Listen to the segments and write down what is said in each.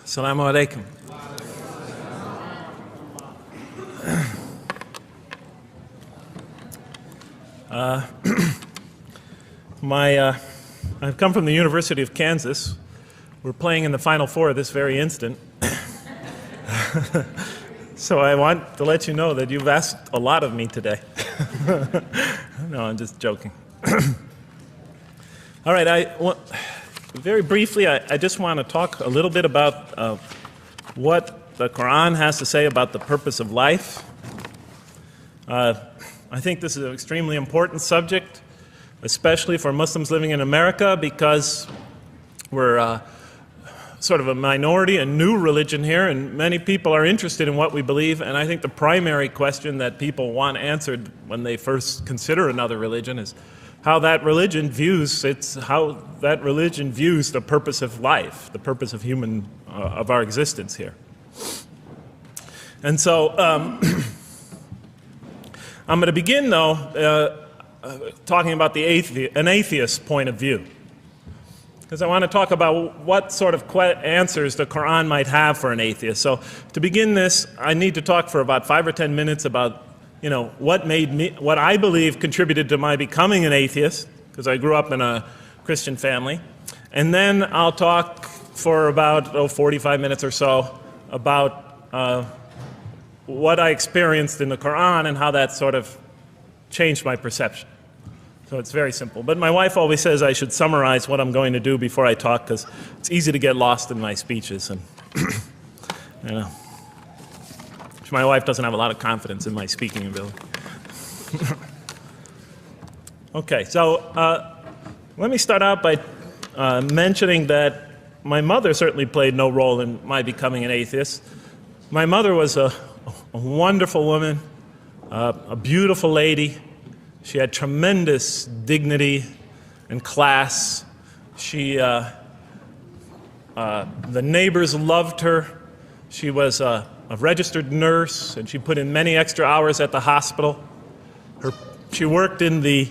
Assalamu alaikum. I've come from the University of Kansas. We're playing in the Final Four this very instant. So I want to let you know that you've asked a lot of me today. No, I'm just joking. All right, very briefly, I just want to talk a little bit about what the Quran has to say about the purpose of life. I think this is an extremely important subject, especially for Muslims living in America, because we're sort of a minority, a new religion here, and many people are interested in what we believe. And I think the primary question that people want answered when they first consider another religion is how that religion views the purpose of life, the purpose of of our existence here. And so I'm going to begin, though, talking about an atheist's point of view, because I want to talk about what sort of answers the Quran might have for an atheist. So to begin this, I need to talk for about 5 or 10 minutes about what I believe contributed to my becoming an atheist, because I grew up in a Christian family. And then I'll talk for about 45 minutes or so about what I experienced in the Quran and how that sort of changed my perception. So it's very simple. But my wife always says I should summarize what I'm going to do before I talk, because it's easy to get lost in my speeches. And my wife doesn't have a lot of confidence in my speaking ability. Okay, so let me start out by mentioning that my mother certainly played no role in my becoming an atheist. My mother was a wonderful woman, a beautiful lady. She had tremendous dignity and class. The neighbors loved her. She was a registered nurse, and she put in many extra hours at the hospital. She worked in the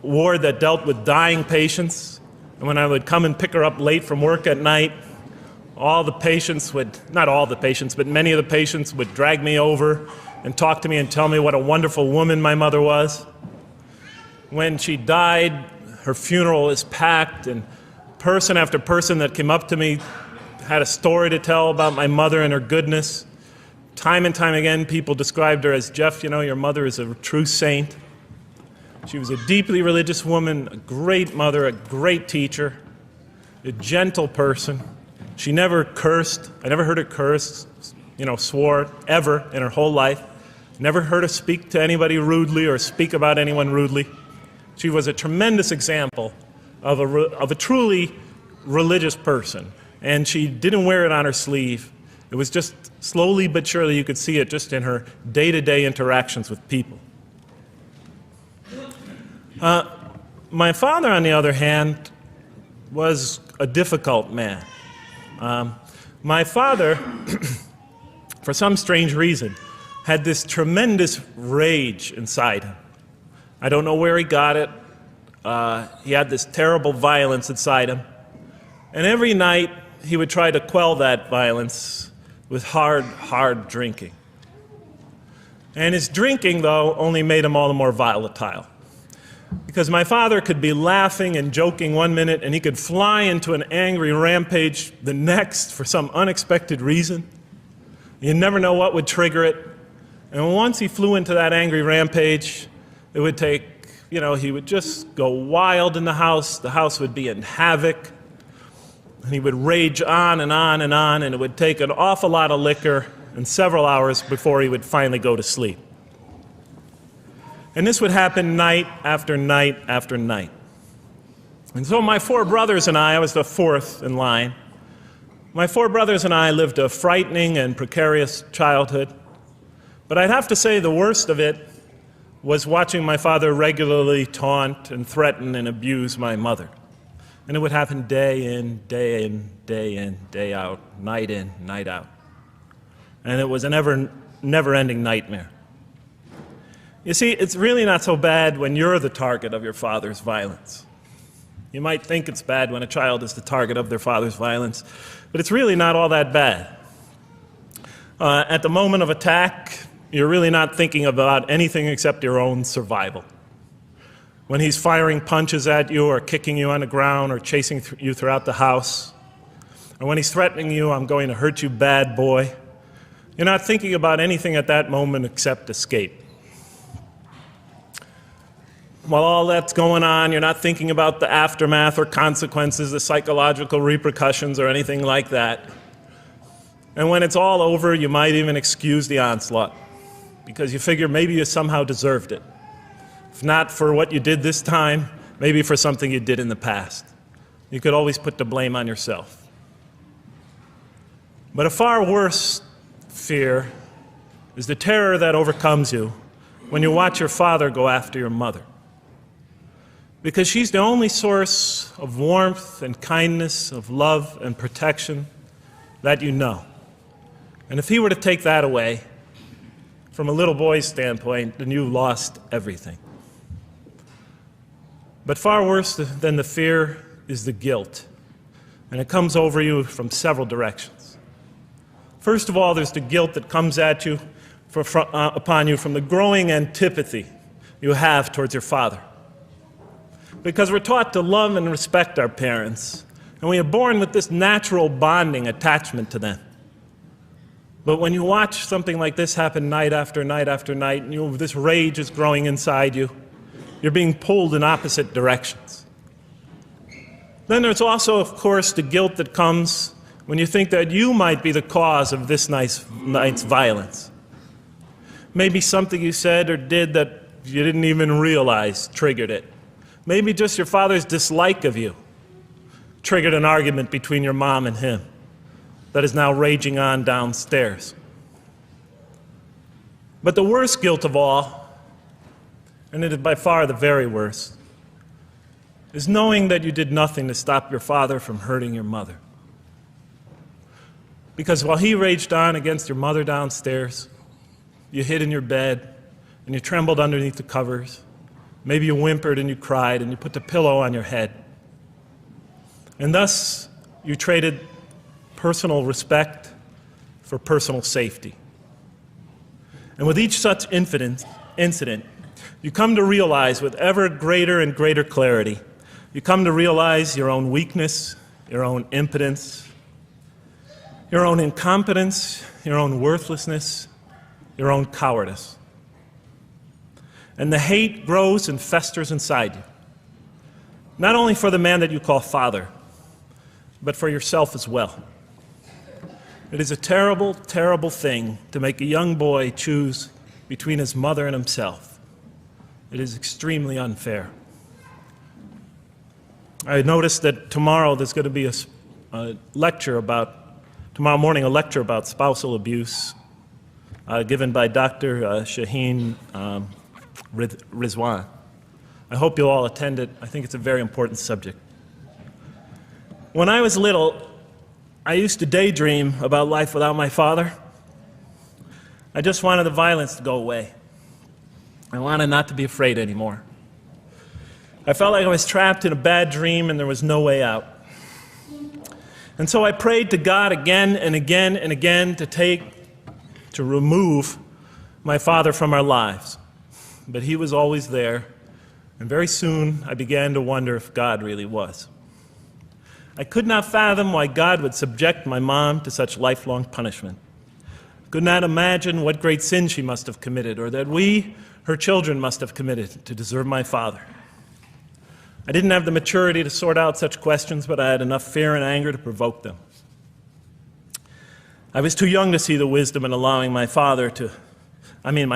ward that dealt with dying patients, and when I would come and pick her up late from work at night, not all the patients, but many of the patients would drag me over and talk to me and tell me what a wonderful woman my mother was. When she died, her funeral was packed, and person after person that came up to me had a story to tell about my mother and her goodness. Time and time again, people described her as, "Jeff, your mother is a true saint." She was a deeply religious woman, a great mother, a great teacher, a gentle person. She never cursed. I never heard her curse, swore, ever in her whole life. Never heard her speak to anybody rudely or speak about anyone rudely. She was a tremendous example of a truly religious person, and she didn't wear it on her sleeve. It was just slowly but surely you could see it just in her day-to-day interactions with people. My father, on the other hand, was a difficult man. My father, for some strange reason, had this tremendous rage inside him. I don't know where he got it. He had this terrible violence inside him. And every night he would try to quell that violence with hard drinking. And his drinking, though, only made him all the more volatile. Because my father could be laughing and joking one minute, and he could fly into an angry rampage the next for some unexpected reason. You never know what would trigger it. And once he flew into that angry rampage, it would take, he would just go wild in the house would be in havoc, and he would rage on and on and on, and it would take an awful lot of liquor and several hours before he would finally go to sleep. And this would happen night after night after night. And so my 4 brothers and I was the 4th in line. My 4 brothers and I lived a frightening and precarious childhood. But I'd have to say the worst of it was watching my father regularly taunt and threaten and abuse my mother. And it would happen day in, day in, day in, day out, night in, night out. And it was a never-ending nightmare. You see, it's really not so bad when you're the target of your father's violence. You might think it's bad when a child is the target of their father's violence, but it's really not all that bad. At the moment of attack, you're really not thinking about anything except your own survival. When he's firing punches at you or kicking you on the ground or chasing you throughout the house, or when he's threatening you, I'm going to hurt you, bad boy, you're not thinking about anything at that moment except escape. While all that's going on, you're not thinking about the aftermath or consequences, the psychological repercussions or anything like that. And when it's all over, you might even excuse the onslaught because you figure maybe you somehow deserved it. If not for what you did this time, maybe for something you did in the past. You could always put the blame on yourself. But a far worse fear is the terror that overcomes you when you watch your father go after your mother. Because she's the only source of warmth and kindness, of love and protection that you know. And if he were to take that away, from a little boy's standpoint, then you lost everything. But far worse than the fear is the guilt, and it comes over you from several directions. First of all, there's the guilt that comes at you upon you from the growing antipathy you have towards your father. Because we're taught to love and respect our parents, and we are born with this natural bonding attachment to them. But when you watch something like this happen night after night after night, and this rage is growing inside you, you're being pulled in opposite directions. Then there's also, of course, the guilt that comes when you think that you might be the cause of this night's violence. Maybe something you said or did that you didn't even realize triggered it. Maybe just your father's dislike of you triggered an argument between your mom and him that is now raging on downstairs. But the worst guilt of all, and it is by far the very worst, is knowing that you did nothing to stop your father from hurting your mother. Because while he raged on against your mother downstairs, you hid in your bed and you trembled underneath the covers. Maybe you whimpered and you cried and you put the pillow on your head. And thus, you traded personal respect for personal safety. And with each such incident, you come to realize with ever greater and greater clarity, you come to realize your own weakness, your own impotence, your own incompetence, your own worthlessness, your own cowardice. And the hate grows and festers inside you, not only for the man that you call father, but for yourself as well. It is a terrible, terrible thing to make a young boy choose between his mother and himself. It is extremely unfair. I noticed that tomorrow there's going to be tomorrow morning a lecture about spousal abuse given by Dr. Shaheen Rizwan. I hope you'll all attend it. I think it's a very important subject. When I was little, I used to daydream about life without my father. I just wanted the violence to go away. I wanted not to be afraid anymore. I felt like I was trapped in a bad dream and there was no way out. And so I prayed to God again and again and again to remove my father from our lives. But he was always there, and very soon I began to wonder if God really was. I could not fathom why God would subject my mom to such lifelong punishment. I could not imagine what great sin she must have committed, or that we, her children, must have committed to deserve my father. I didn't have the maturity to sort out such questions, but I had enough fear and anger to provoke them. I was too young to see the wisdom in allowing my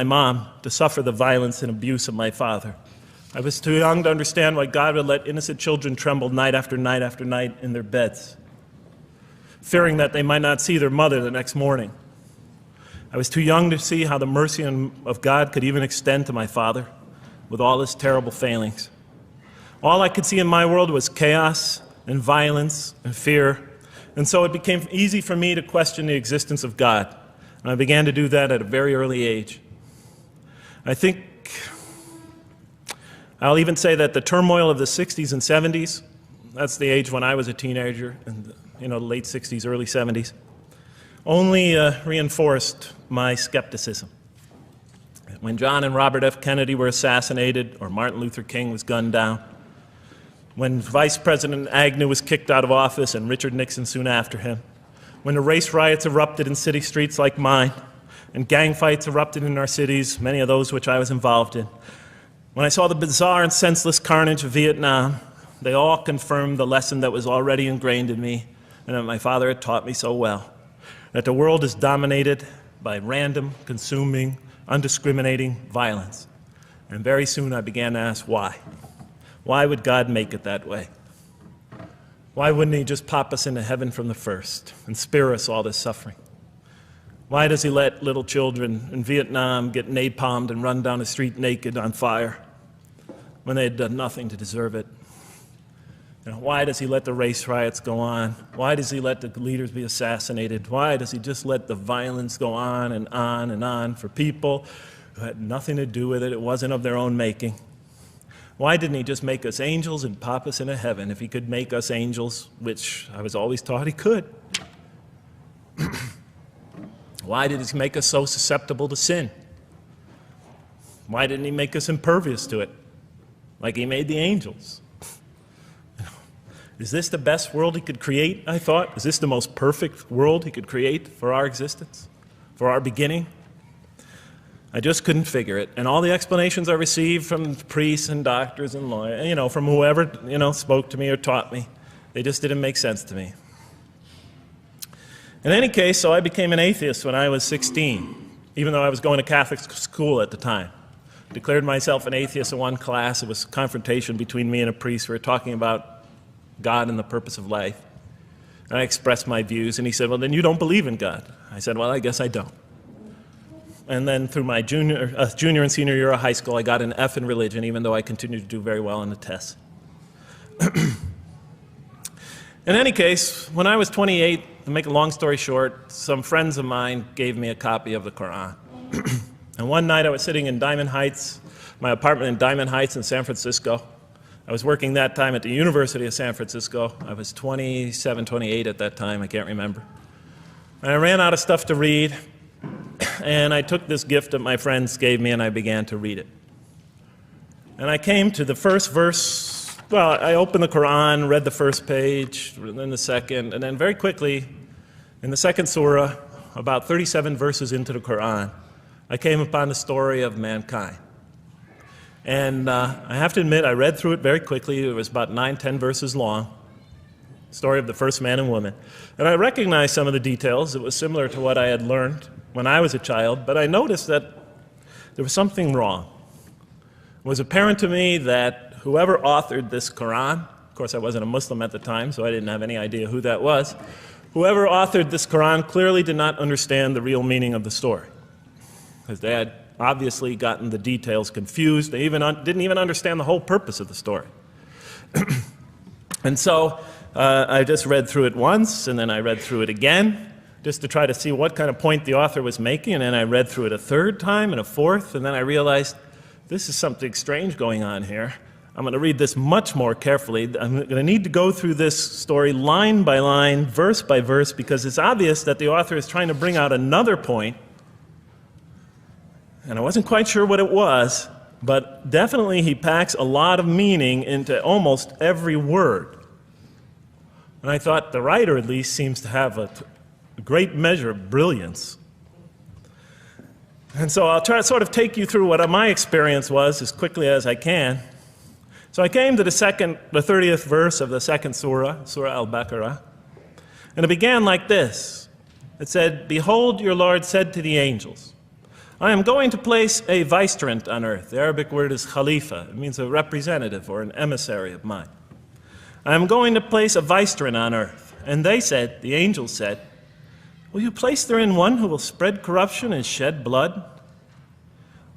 mom to suffer the violence and abuse of my father. I was too young to understand why God would let innocent children tremble night after night after night in their beds, fearing that they might not see their mother the next morning. I was too young to see how the mercy of God could even extend to my father with all his terrible failings. All I could see in my world was chaos and violence and fear, and so it became easy for me to question the existence of God. And I began to do that at a very early age. I'll even say that the turmoil of the 60s and 70s that's the age when I was a teenager, in the late 60s, early 70s, only reinforced my skepticism. When John and Robert F. Kennedy were assassinated, or Martin Luther King was gunned down, when Vice President Agnew was kicked out of office and Richard Nixon soon after him, when the race riots erupted in city streets like mine, and gang fights erupted in our cities, many of those which I was involved in, when I saw the bizarre and senseless carnage of Vietnam, they all confirmed the lesson that was already ingrained in me and that my father had taught me so well, that the world is dominated by random, consuming, undiscriminating violence. And very soon I began to ask why. Why would God make it that way? Why wouldn't He just pop us into heaven from the first and spare us all this suffering? Why does He let little children in Vietnam get napalmed and run down the street naked on fire when they had done nothing to deserve it? Why does He let the race riots go on? Why does He let the leaders be assassinated? Why does He just let the violence go on and on and on for people who had nothing to do with it? It wasn't of their own making. Why didn't He just make us angels and pop us into heaven if He could make us angels, which I was always taught He could? Why did He make us so susceptible to sin? Why didn't He make us impervious to it, like He made the angels? Is this the best world He could create, I thought? Is this the most perfect world He could create for our existence, for our beginning? I just couldn't figure it. And all the explanations I received from priests and doctors and lawyers, from whoever, spoke to me or taught me, they just didn't make sense to me. In any case, so I became an atheist when I was 16, even though I was going to Catholic school at the time. Declared myself an atheist in one class. It was a confrontation between me and a priest. We were talking about God and the purpose of life. And I expressed my views, and he said, well, then you don't believe in God. I said, well, I guess I don't. And then through my junior and senior year of high school, I got an F in religion, even though I continued to do very well on the tests. In any case, when I was 28, to make a long story short, some friends of mine gave me a copy of the Quran. And one night I was sitting in Diamond Heights, my apartment in Diamond Heights in San Francisco. I was working that time at the University of San Francisco. I was 27, 28 at that time, I can't remember. And I ran out of stuff to read, and I took this gift that my friends gave me and I began to read it. And I came to the first verse. Well, I opened the Quran, read the first page, then the second, and then very quickly, in the second surah, about 37 verses into the Quran, I came upon the story of mankind. And I have to admit, I read through it very quickly. It was about 9, 10 verses long, story of the first man and woman. And I recognized some of the details. It was similar to what I had learned when I was a child, but I noticed that there was something wrong. It was apparent to me that whoever authored this Quran, of course I wasn't a Muslim at the time, so I didn't have any idea who that was, whoever authored this Quran clearly did not understand the real meaning of the story, because they had obviously gotten the details confused. They didn't even understand the whole purpose of the story. And so I just read through it once, and then I read through it again, just to try to see what kind of point the author was making, and then I read through it a third time and a fourth, and then I realized this is something strange going on here. I'm going to read this much more carefully. I'm going to need to go through this story line by line, verse by verse, because it's obvious that the author is trying to bring out another point. And I wasn't quite sure what it was, but definitely he packs a lot of meaning into almost every word. And I thought the writer at least seems to have a great measure of brilliance. And so I'll try to sort of take you through what my experience was as quickly as I can. So I came to the 30th verse of the second surah, Surah Al-Baqarah, and it began like this. It said, "Behold, your Lord said to the angels, I am going to place a vicegerent on earth." The Arabic word is khalifa. It means a representative or an emissary of mine. "I am going to place a vicegerent on earth." And they said, the angels said, "Will you place therein one who will spread corruption and shed blood,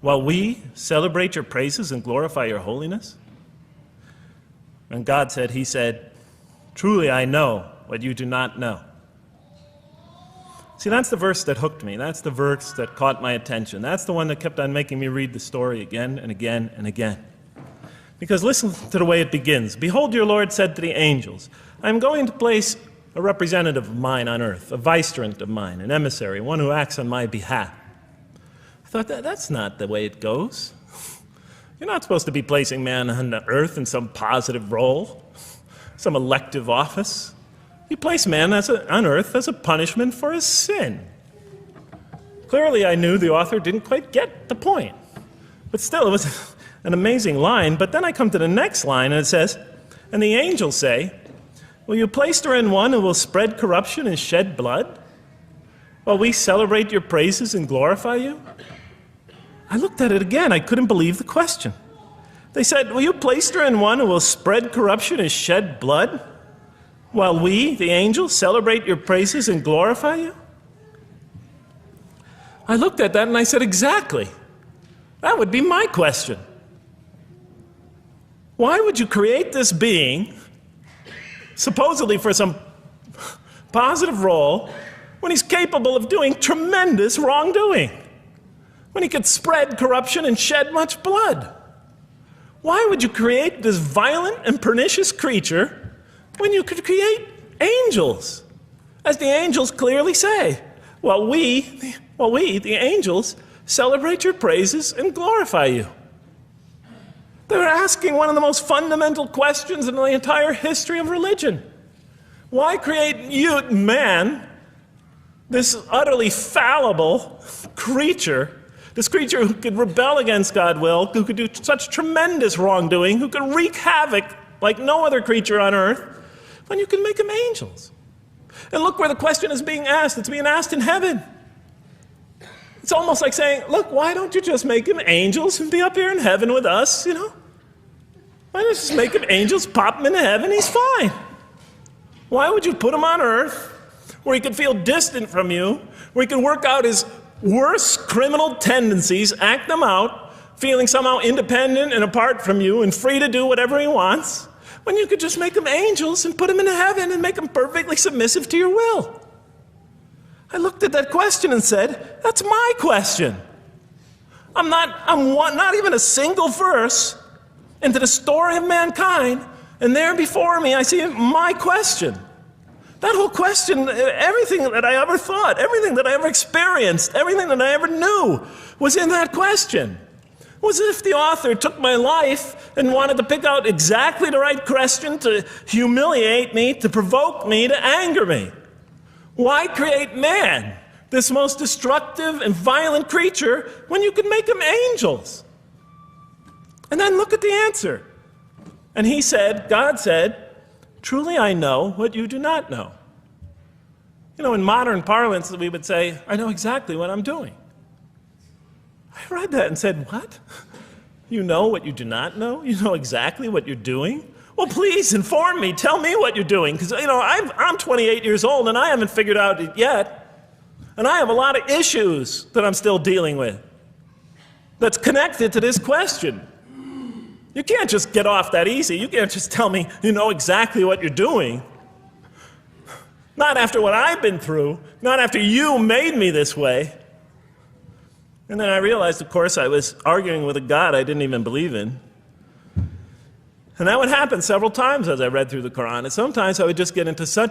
while we celebrate your praises and glorify your holiness?" And God said, He said, "Truly I know what you do not know." See, that's the verse that hooked me. That's the verse that caught my attention. That's the one that kept on making me read the story again and again and again. Because listen to the way it begins. Behold, your Lord said to the angels, I am going to place a representative of mine on earth, a vicegerent of mine, an emissary, one who acts on my behalf. I thought, that's not the way it goes. You're not supposed to be placing man on the earth in some positive role, some elective office. You place man on earth as a punishment for his sin. Clearly, I knew the author didn't quite get the point. But still, it was an amazing line. But then I come to the next line, and it says, and the angels say, will you place her in one who will spread corruption and shed blood, while we celebrate your praises and glorify you? I looked at it again. I couldn't believe the question. They said, will you place her in one who will spread corruption and shed blood, while we, the angels, celebrate your praises and glorify you? I looked at that and I said, exactly. That would be my question. Why would you create this being, supposedly for some positive role, when he's capable of doing tremendous wrongdoing? When he could spread corruption and shed much blood? Why would you create this violent and pernicious creature when you could create angels? As the angels clearly say, well, we, the angels, celebrate your praises and glorify you. They were asking one of the most fundamental questions in the entire history of religion. Why create you, man, this utterly fallible creature, this creature who could rebel against God's will, who could do such tremendous wrongdoing, who could wreak havoc like no other creature on earth, when you can make them angels? And look where the question is being asked. It's being asked in heaven. It's almost like saying, look, why don't you just make them angels and be up here in heaven with us, you know? Why don't you just make them angels, pop them into heaven, he's fine. Why would you put him on earth where he could feel distant from you, where he can work out his worst criminal tendencies, act them out, feeling somehow independent and apart from you and free to do whatever he wants, when you could just make them angels and put them into heaven and make them perfectly submissive to your will? I looked at that question and said, that's my question. I'm not even a single verse into the story of mankind, and there before me I see my question. That whole question, everything that I ever thought, everything that I ever experienced, everything that I ever knew was in that question. It was as if the author took my life and wanted to pick out exactly the right question to humiliate me, to provoke me, to anger me. Why create man, this most destructive and violent creature, when you could make them angels? And then look at the answer. And he said, God said, truly I know what you do not know. You know, in modern parlance, we would say, I know exactly what I'm doing. I read that and said, what? You know what you do not know? You know exactly what you're doing? Well, please inform me. Tell me what you're doing. Because, you know, I'm 28 years old and I haven't figured out it yet. And I have a lot of issues that I'm still dealing with that's connected to this question. You can't just get off that easy. You can't just tell me you know exactly what you're doing. Not after what I've been through. Not after you made me this way. And then I realized, of course, I was arguing with a God I didn't even believe in. And that would happen several times as I read through the Quran. And sometimes I would just get into so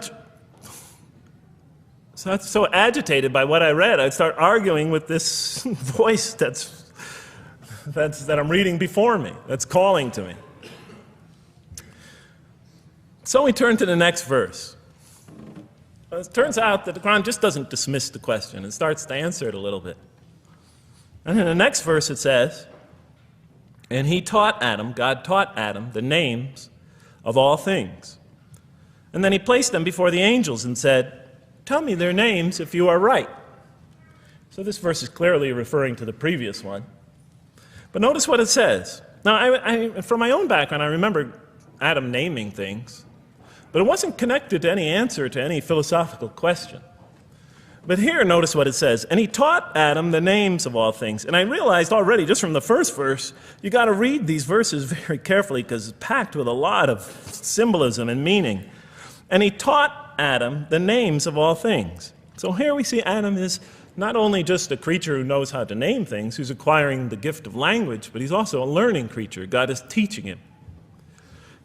agitated by what I read, I'd start arguing with this voice that I'm reading before me, that's calling to me. So we turn to the next verse. It turns out that the Quran just doesn't dismiss the question. It starts to answer it a little bit. And in the next verse it says, and he taught Adam, God taught Adam, the names of all things. And then he placed them before the angels and said, tell me their names if you are right. So this verse is clearly referring to the previous one. But notice what it says. Now, from my own background, I remember Adam naming things, but it wasn't connected to any answer to any philosophical question. But here, notice what it says. And he taught Adam the names of all things. And I realized already, just from the first verse, you got to read these verses very carefully because it's packed with a lot of symbolism and meaning. And he taught Adam the names of all things. So here we see Adam is not only just a creature who knows how to name things, who's acquiring the gift of language, but he's also a learning creature. God is teaching him.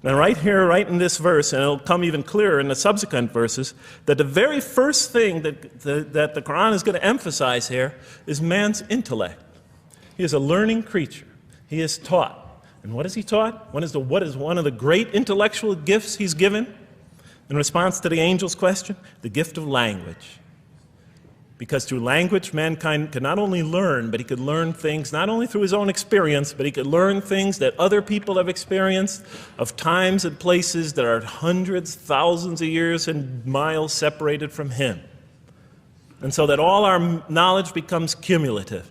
And right here, right in this verse, and it'll come even clearer in the subsequent verses, that the very first thing that the Quran is going to emphasize here is man's intellect. He is a learning creature. He is taught. And what is he taught? What is one of the great intellectual gifts he's given in response to the angel's question? The gift of language. Because through language, mankind can not only learn, but he could learn things not only through his own experience, but he could learn things that other people have experienced of times and places that are hundreds, thousands of years and miles separated from him. And so that all our knowledge becomes cumulative.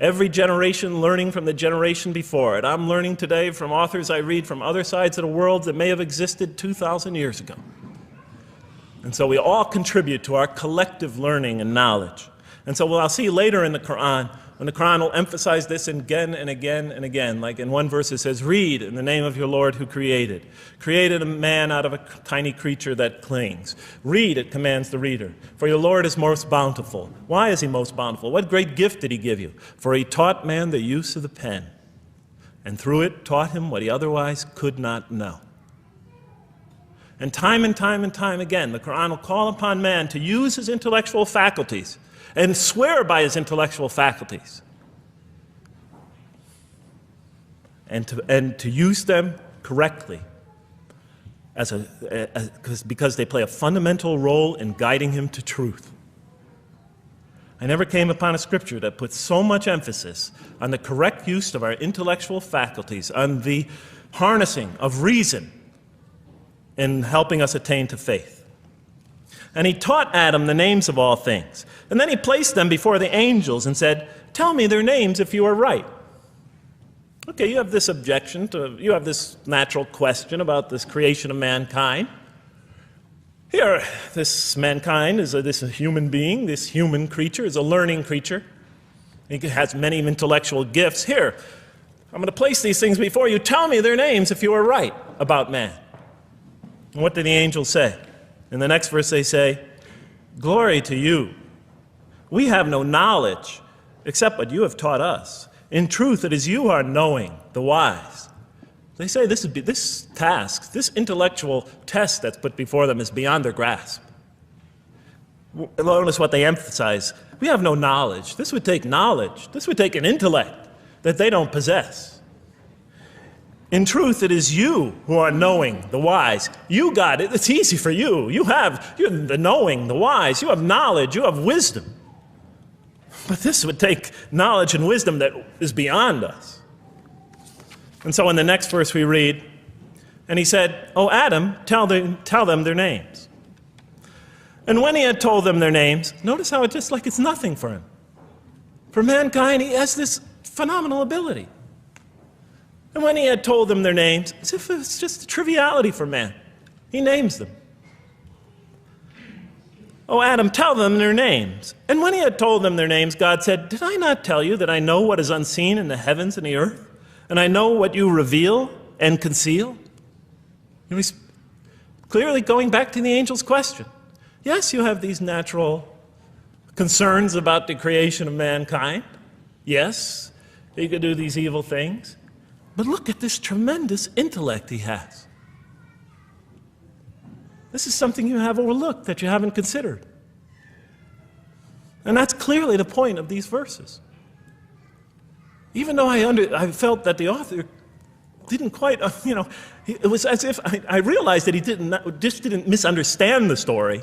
Every generation learning from the generation before it. I'm learning today from authors I read from other sides of the world that may have existed 2,000 years ago. And so we all contribute to our collective learning and knowledge. And so I'll see later in the Quran, when the Quran will emphasize this again and again and again. Like in one verse it says, read in the name of your Lord who created. Created a man out of a tiny creature that clings. Read, it commands the reader. For your Lord is most bountiful. Why is he most bountiful? What great gift did he give you? For he taught man the use of the pen. And through it taught him what he otherwise could not know. And time again, the Quran will call upon man to use his intellectual faculties and swear by his intellectual faculties. And to use them correctly because they play a fundamental role in guiding him to truth. I never came upon a scripture that puts so much emphasis on the correct use of our intellectual faculties, on the harnessing of reason in helping us attain to faith. And he taught Adam the names of all things. And then he placed them before the angels and said, tell me their names if you are right. Okay, you have this objection, you have this natural question about this creation of mankind. Here, this mankind is this human being, this human creature is a learning creature. He has many intellectual gifts. Here, I'm going to place these things before you. Tell me their names if you are right about man. And what did the angels say? In the next verse they say, glory to you. We have no knowledge except what you have taught us. In truth, it is you who are knowing, the wise. They say this task, this intellectual test that's put before them is beyond their grasp. Notice what they emphasize. We have no knowledge. This would take knowledge. This would take an intellect that they don't possess. In truth, it is you who are knowing, the wise. You got it. It's easy for you. You're the knowing, the wise. You have knowledge. You have wisdom. But this would take knowledge and wisdom that is beyond us. And so in the next verse we read, and he said, "O Adam, tell them their names." And when he had told them their names, notice how it's just like it's nothing for him. For mankind, he has this phenomenal ability. And when he had told them their names, as if it's just a triviality for man, he names them. "O Adam, tell them their names." And when he had told them their names, God said, "Did I not tell you that I know what is unseen in the heavens and the earth? And I know what you reveal and conceal?" And he's clearly going back to the angel's question. Yes, you have these natural concerns about the creation of mankind. Yes, he could do these evil things. But look at this tremendous intellect he has. This is something you have overlooked, that you haven't considered. And that's clearly the point of these verses. Even though I felt that the author didn't quite, it was as if I realized that he didn't misunderstand the story.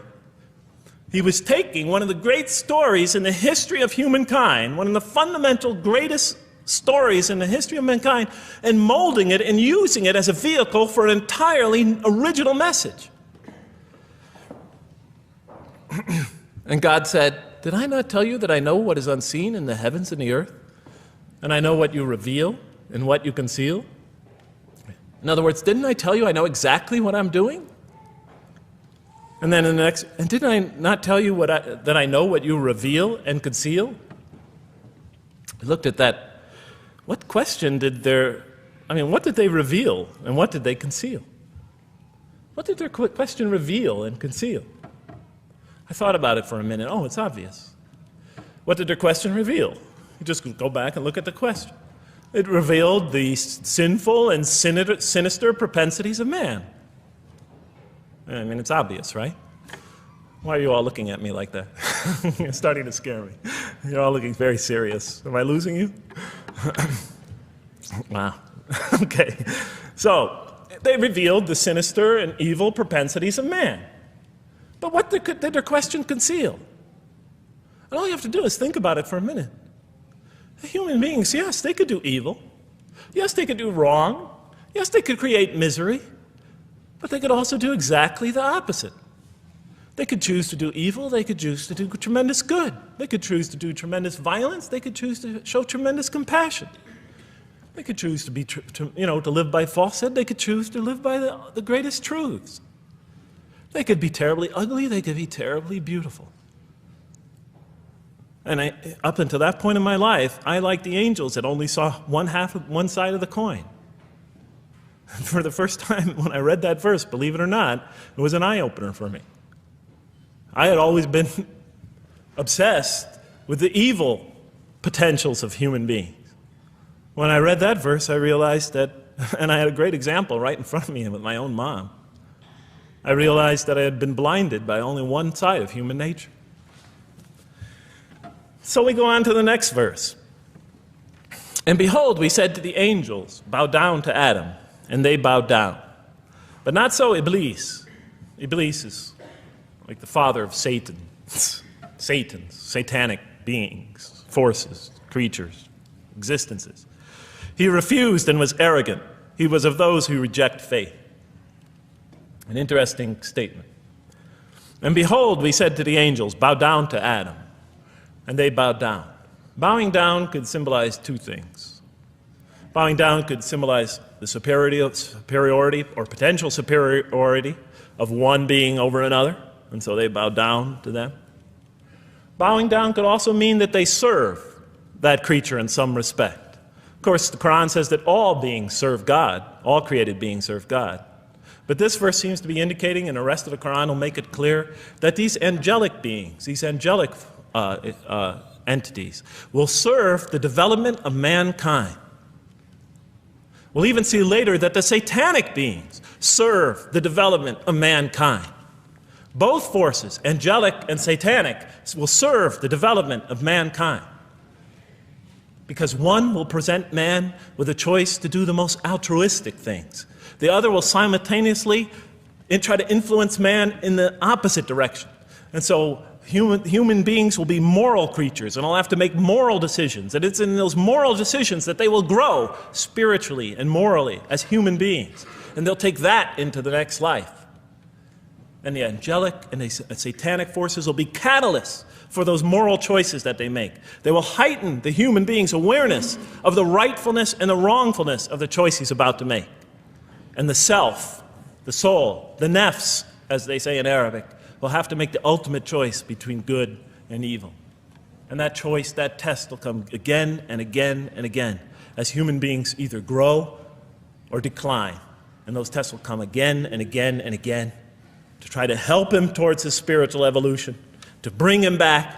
He was taking one of the great stories in the history of humankind, one of the fundamental greatest stories in the history of mankind, and molding it and using it as a vehicle for an entirely original message. And God said, "Did I not tell you that I know what is unseen in the heavens and the earth? And I know what you reveal and what you conceal?" In other words, didn't I tell you I know exactly what I'm doing? And then in the next, and didn't I not tell you that I know what you reveal and conceal? I looked at that. What question what did they reveal and what did they conceal? What did their question reveal and conceal? I thought about it for a minute. Oh, it's obvious. What did their question reveal? You just go back and look at the question. It revealed the sinful and sinister propensities of man. I mean, it's obvious, right? Why are you all looking at me like that? You're starting to scare me. You're all looking very serious. Am I losing you? Wow. Okay. So, they revealed the sinister and evil propensities of man. But what did their question conceal? And all you have to do is think about it for a minute. Human beings, yes, they could do evil. Yes, they could do wrong. Yes, they could create misery. But they could also do exactly the opposite. They could choose to do evil. They could choose to do tremendous good. They could choose to do tremendous violence. They could choose to show tremendous compassion. They could choose to be, to live by falsehood. They could choose to live by the greatest truths. They could be terribly ugly. They could be terribly beautiful. And up until that point in my life, I, like the angels, that only saw one side of the coin. For the first time when I read that verse, believe it or not, it was an eye-opener for me. I had always been obsessed with the evil potentials of human beings. When I read that verse, I realized that, and I had a great example right in front of me with my own mom, I realized that I had been blinded by only one side of human nature. So we go on to the next verse. And behold, we said to the angels, bow down to Adam, and they bowed down. But not so Iblis. Iblis is like the father of Satan, satanic beings, forces, creatures, existences. He refused and was arrogant. He was of those who reject faith. An interesting statement. And behold, we said to the angels, bow down to Adam, and they bowed down. Bowing down could symbolize two things. Bowing down could symbolize the superiority or potential superiority of one being over another, and so they bowed down to them. Bowing down could also mean that they serve that creature in some respect. Of course, the Quran says that all beings serve God, all created beings serve God. But this verse seems to be indicating, and the rest of the Quran will make it clear, that these angelic beings, these angelic entities, will serve the development of mankind. We'll even see later that the satanic beings serve the development of mankind. Both forces, angelic and satanic, will serve the development of mankind. Because one will present man with a choice to do the most altruistic things. The other will simultaneously try to influence man in the opposite direction. And so human beings will be moral creatures, and will have to make moral decisions. And it's in those moral decisions that they will grow spiritually and morally as human beings. And they'll take that into the next life. And the angelic and the satanic forces will be catalysts for those moral choices that they make. They will heighten the human being's awareness of the rightfulness and the wrongfulness of the choice he's about to make. And the self, the soul, the nafs, as they say in Arabic, will have to make the ultimate choice between good and evil. And that choice, that test will come again and again and again as human beings either grow or decline. And those tests will come again and again and again to try to help him towards his spiritual evolution, to bring him back,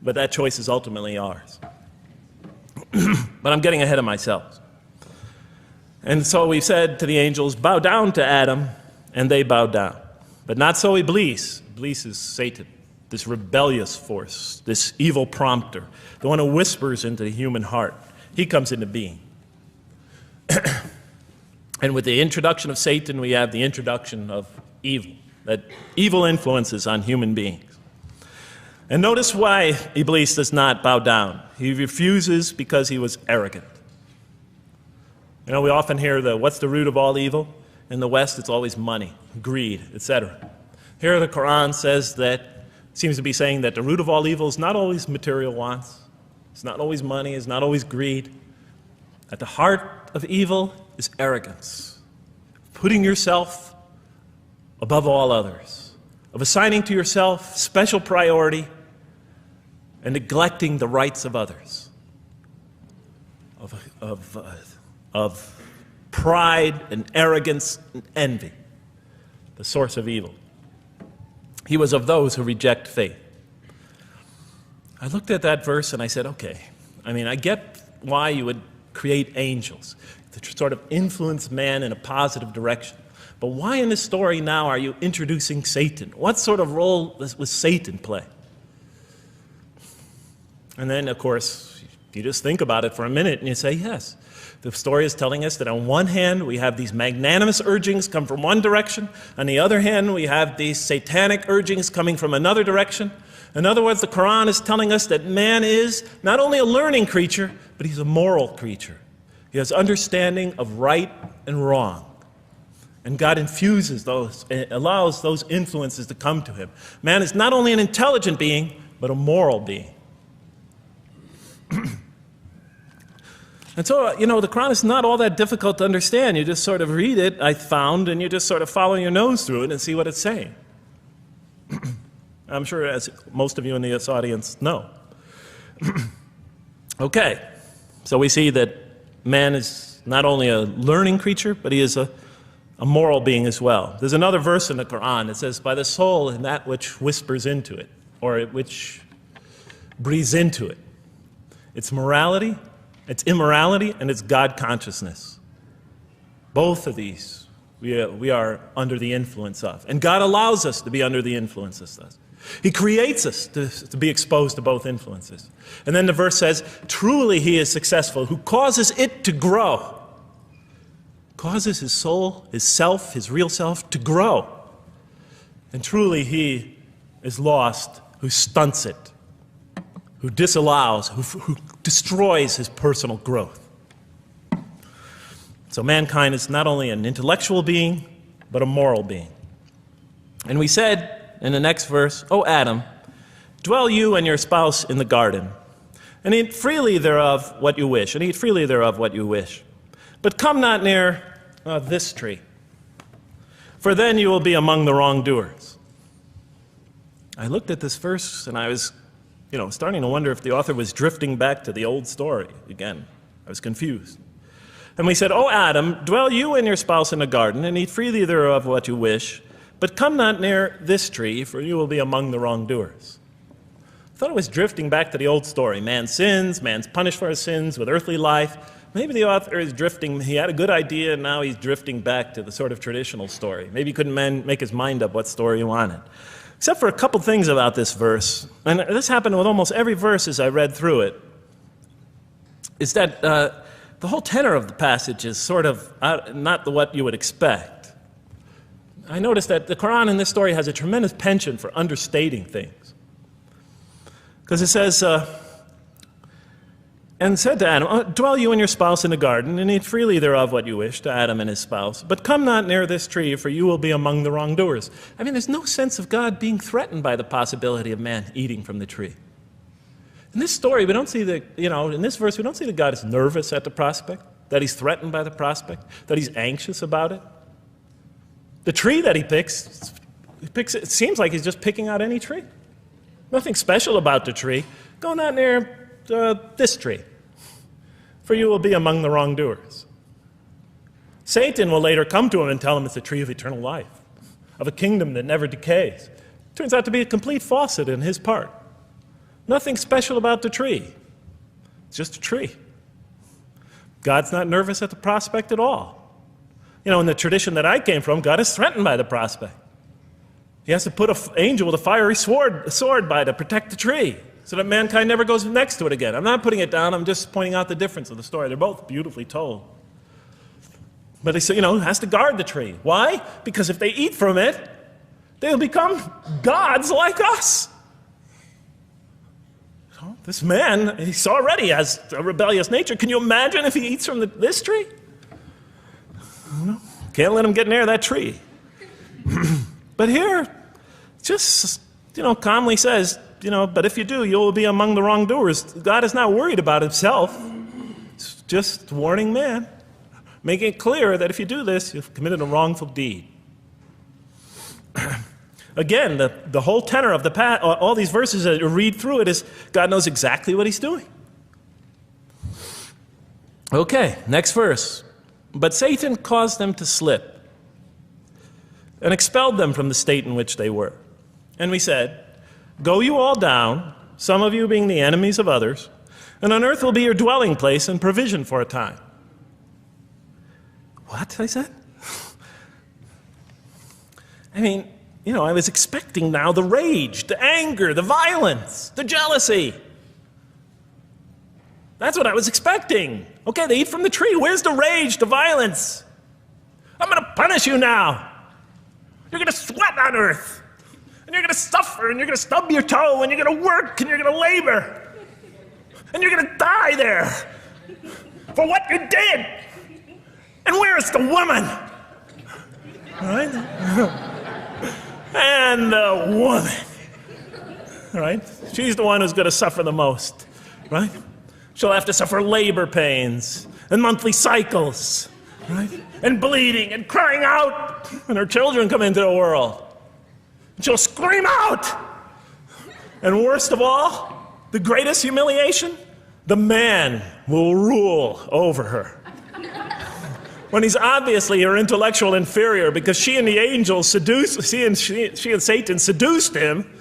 but that choice is ultimately ours. But I'm getting ahead of myself. And so we said to the angels, bow down to Adam, and they bowed down. But not so Iblis. Iblis is Satan, this rebellious force, this evil prompter, the one who whispers into the human heart. He comes into being. And with the introduction of Satan, we have the introduction of evil, that evil influences on human beings. And notice why Iblis does not bow down. He refuses because he was arrogant. You know, we often hear what's the root of all evil? In the West, it's always money, greed, etc. Here the Quran seems to be saying that the root of all evil is not always material wants. It's not always money, it's not always greed. At the heart of evil is arrogance, putting yourself above all others, of assigning to yourself special priority and neglecting the rights of others, of pride and arrogance and envy, the source of evil. He was of those who reject faith. I looked at that verse and I said, okay, I mean, I get why you would create angels, to sort of influence man in a positive direction. But why in this story now are you introducing Satan? What sort of role was Satan play? And then, of course, you just think about it for a minute and you say, yes. The story is telling us that on one hand, we have these magnanimous urgings come from one direction. On the other hand, we have these satanic urgings coming from another direction. In other words, the Quran is telling us that man is not only a learning creature, but he's a moral creature. He has understanding of right and wrong. And God infuses those, allows those influences to come to him. Man is not only an intelligent being, but a moral being. And so, the Quran is not all that difficult to understand. You just sort of read it, I found, and you just sort of follow your nose through it and see what it's saying. I'm sure, as most of you in this audience know. Okay, so we see that man is not only a learning creature, but he is a moral being as well. There's another verse in the Quran that says, by the soul and that which whispers into it, or which breathes into it. It's morality, it's immorality, and it's God consciousness. Both of these we are under the influence of. And God allows us to be under the influences of. He creates us to be exposed to both influences. And then the verse says, truly he is successful who causes it to grow. Causes his soul, his self, his real self to grow. And truly he is lost who stunts it, who disallows, who destroys his personal growth. So mankind is not only an intellectual being, but a moral being. And we said in the next verse, O Adam, dwell you and your spouse in the garden, and eat freely thereof what you wish, and eat freely thereof what you wish. But come not near this tree, for then you will be among the wrongdoers. I looked at this verse and I was, starting to wonder if the author was drifting back to the old story again. I was confused. And we said, O Adam, dwell you and your spouse in the garden, and eat freely thereof what you wish, but come not near this tree, for you will be among the wrongdoers. I thought it was drifting back to the old story. Man sins, man's punished for his sins with earthly life. Maybe the author is drifting, he had a good idea, and now he's drifting back to the sort of traditional story. Maybe he couldn't make his mind up what story he wanted. Except for a couple things about this verse, and this happened with almost every verse as I read through it, is that the whole tenor of the passage is sort of not what you would expect. I noticed that the Quran in this story has a tremendous penchant for understating things. Because it says, and said to Adam, dwell you and your spouse in the garden, and eat freely thereof what you wish, to Adam and his spouse. But come not near this tree, for you will be among the wrongdoers. I mean, there's no sense of God being threatened by the possibility of man eating from the tree. In this story, we don't see in this verse, we don't see that God is nervous at the prospect, that he's threatened by the prospect, that he's anxious about it. The tree that he picks, it seems like he's just picking out any tree. Nothing special about the tree. Go not near this tree, for you will be among the wrongdoers. Satan will later come to him and tell him it's a tree of eternal life, of a kingdom that never decays. Turns out to be a complete falsehood in his part. Nothing special about the tree. It's just a tree. God's not nervous at the prospect at all. In the tradition that I came from, God is threatened by the prospect. He has to put an angel with a fiery sword by to protect the tree, so that mankind never goes next to it again. I'm not putting it down, I'm just pointing out the difference of the story. They're both beautifully told. But he has to guard the tree. Why? Because if they eat from it, they'll become gods like us. This man, he already has a rebellious nature. Can you imagine if he eats from this tree? Can't let him get near that tree. But here, just, calmly says, but if you do, you'll be among the wrongdoers. God is not worried about himself. It's just warning man, making it clear that if you do this, you've committed a wrongful deed. Again, the whole tenor of all these verses that you read through it is God knows exactly what he's doing. Okay, next verse. But Satan caused them to slip and expelled them from the state in which they were. And we said, go you all down, some of you being the enemies of others, and on earth will be your dwelling place and provision for a time. What? I said. I mean, you know, I was expecting now the rage, the anger, the violence, the jealousy. That's what I was expecting. Okay, they eat from the tree. Where's the rage, the violence? I'm going to punish you now. You're going to sweat on earth. And you're going to suffer, and you're going to stub your toe, and you're going to work, and you're going to labor. And you're going to die there for what you did. And where's the woman? Right? And the woman. Right? She's the one who's going to suffer the most. Right? She'll have to suffer labor pains and monthly cycles. Right? And bleeding and crying out when her children come into the world. And she'll scream out. And worst of all, the greatest humiliation, the man will rule over her. When he's obviously her intellectual inferior because she and the angels she and Satan seduced him,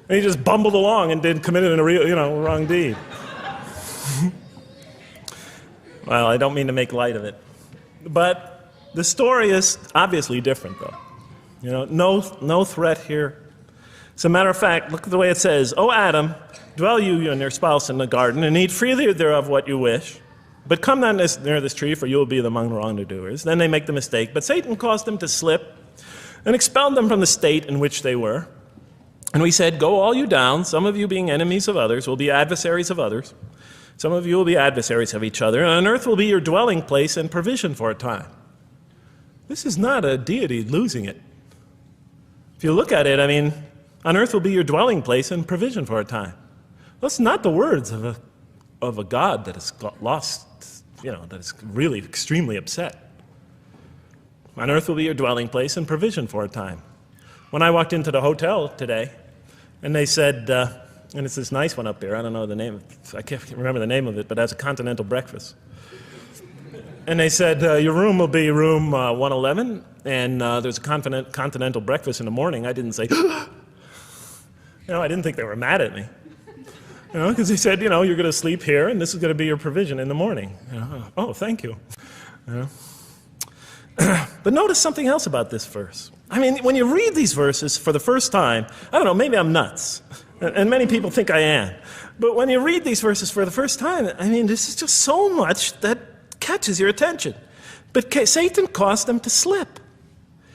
and he just bumbled along and committed a real, wrong deed. Well, I don't mean to make light of it. But the story is obviously different, though. No threat here. As a matter of fact, look at the way it says, "O Adam, dwell you and your spouse in the garden, and eat freely thereof what you wish. But come not near this tree, for you will be among wrongdoers." Then they make the mistake. But Satan caused them to slip and expelled them from the state in which they were. And we said, "Go all you down, some of you being enemies of others, will be adversaries of others. Some of you will be adversaries of each other, and on earth will be your dwelling place and provision for a time." This is not a deity losing it. If you look at it, I mean, on earth will be your dwelling place and provision for a time. That's not the words of a God that has lost, that is really extremely upset. On earth will be your dwelling place and provision for a time. When I walked into the hotel today, and they said, and it's this nice one up here, I don't know the name, I can't remember the name of it, but it has a continental breakfast. And they said, your room will be room 111, and there's a continental breakfast in the morning. I didn't say, I didn't think they were mad at me. Because they said, you're going to sleep here, and this is going to be your provision in the morning. Oh, thank you. But notice something else about this verse. I mean, when you read these verses for the first time, I don't know, maybe I'm nuts. And many people think I am. But when you read these verses for the first time, I mean, this is just so much that catches your attention. But Satan caused them to slip.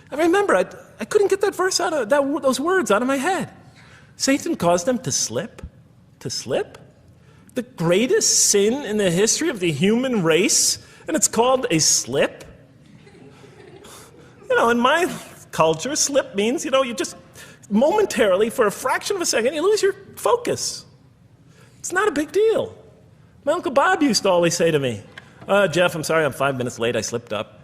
I remember, I couldn't get that verse out of those words out of my head. Satan caused them to slip. To slip? The greatest sin in the history of the human race, and it's called a slip? In my culture, slip means, you just momentarily, for a fraction of a second, you lose your focus. It's not a big deal. My Uncle Bob used to always say to me, "Jeff, I'm sorry I'm 5 minutes late, I slipped up."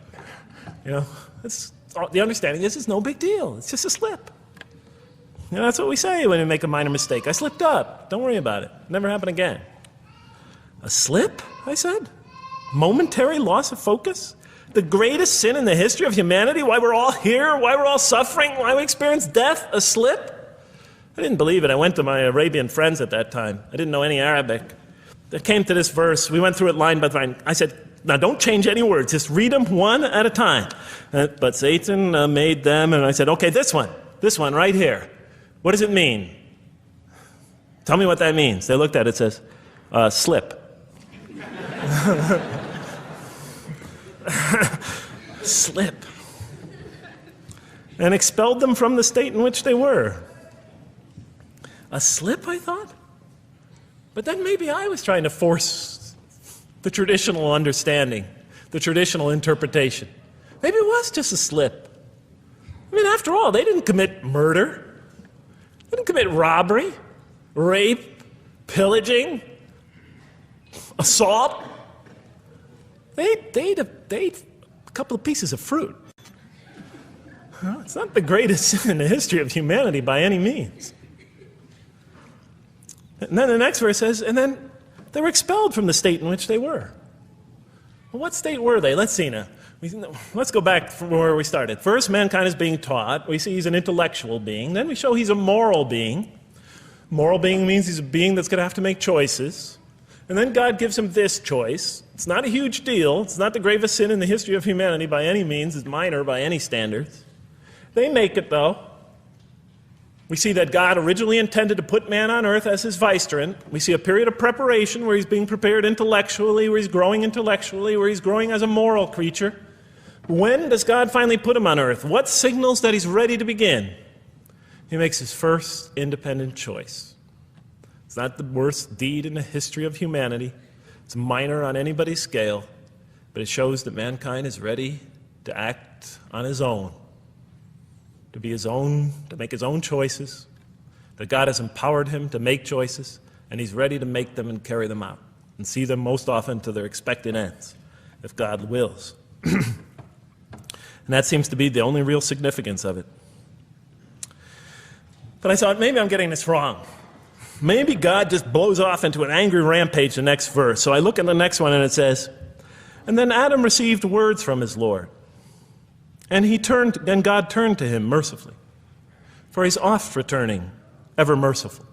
The understanding is it's no big deal. It's just a slip. That's what we say when we make a minor mistake. I slipped up. Don't worry about it. Never happen again. A slip, I said? Momentary loss of focus? The greatest sin in the history of humanity? Why we're all here? Why we're all suffering? Why we experience death? A slip? I didn't believe it. I went to my Arabian friends at that time. I didn't know any Arabic. They came to this verse. We went through it line by line. I said, now don't change any words. Just read them one at a time. But Satan made them, and I said, okay, this one right here. What does it mean? Tell me what that means. They looked at it. It says, slip. Slip. And expelled them from the state in which they were. A slip, I thought? But then maybe I was trying to force the traditional understanding, the traditional interpretation. Maybe it was just a slip. I mean, after all, they didn't commit murder. They didn't commit robbery, rape, pillaging, assault. They ate a couple of pieces of fruit. It's not the greatest sin in the history of humanity by any means. And then the next verse says, and then they were expelled from the state in which they were. Well, what state were they? Let's see now. Let's go back from where we started. First, mankind is being taught. We see he's an intellectual being. Then we show he's a moral being. Moral being means he's a being that's going to have to make choices. And then God gives him this choice. It's not a huge deal. It's not the gravest sin in the history of humanity by any means. It's minor by any standards. They make it, though. We see that God originally intended to put man on earth as his vicegerent. We see a period of preparation where he's being prepared intellectually, where he's growing as a moral creature. When does God finally put him on earth? What signals that he's ready to begin? He makes his first independent choice. It's not the worst deed in the history of humanity. It's minor on anybody's scale, but it shows that mankind is ready to act on his own, to be his own, to make his own choices, that God has empowered him to make choices, and he's ready to make them and carry them out, and see them most often to their expected ends, if God wills. And that seems to be the only real significance of it. But I thought, maybe I'm getting this wrong. Maybe God just blows off into an angry rampage the next verse. So I look at the next one and it says, and then Adam received words from his Lord. And God turned to him mercifully, for he's oft returning, ever merciful.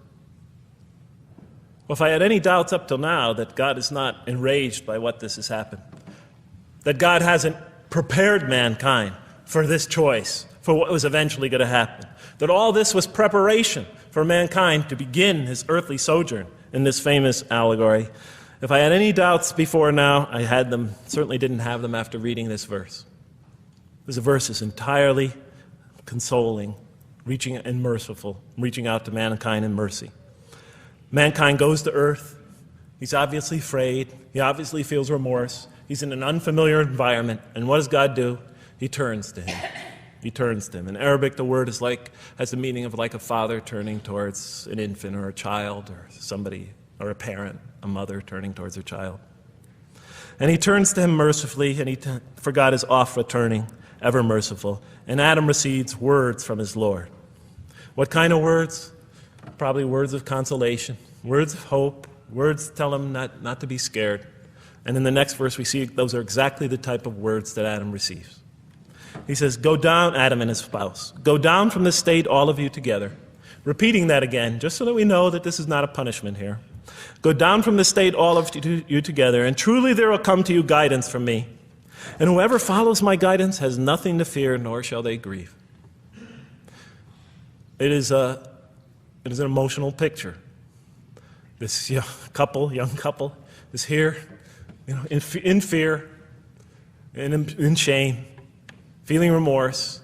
Well, if I had any doubts up till now that God is not enraged by what this has happened, that God hasn't prepared mankind for this choice, for what was eventually going to happen, that all this was preparation for mankind to begin his earthly sojourn in this famous allegory. If I had any doubts before now, I had them, certainly didn't have them after reading this verse. This verse is entirely consoling, reaching and merciful, reaching out to mankind in mercy. Mankind goes to earth. He's obviously afraid. He obviously feels remorse. He's in an unfamiliar environment. And what does God do? He turns to him. He turns to him. In Arabic, the word has the meaning of like a father turning towards an infant or a child or somebody, or a parent, a mother turning towards her child. And he turns to him mercifully, and for God is oft returning, ever merciful. And Adam receives words from his Lord. What kind of words? Probably words of consolation, words of hope, words tell him not to be scared. And in the next verse, we see those are exactly the type of words that Adam receives. He says, go down, Adam and his spouse. Go down from this state, all of you together. Repeating that again, just so that we know that this is not a punishment here. Go down from this state, all of you together, and truly there will come to you guidance from me. And whoever follows my guidance has nothing to fear, nor shall they grieve. It is an emotional picture. This young couple is here, in fear, in shame, feeling remorse,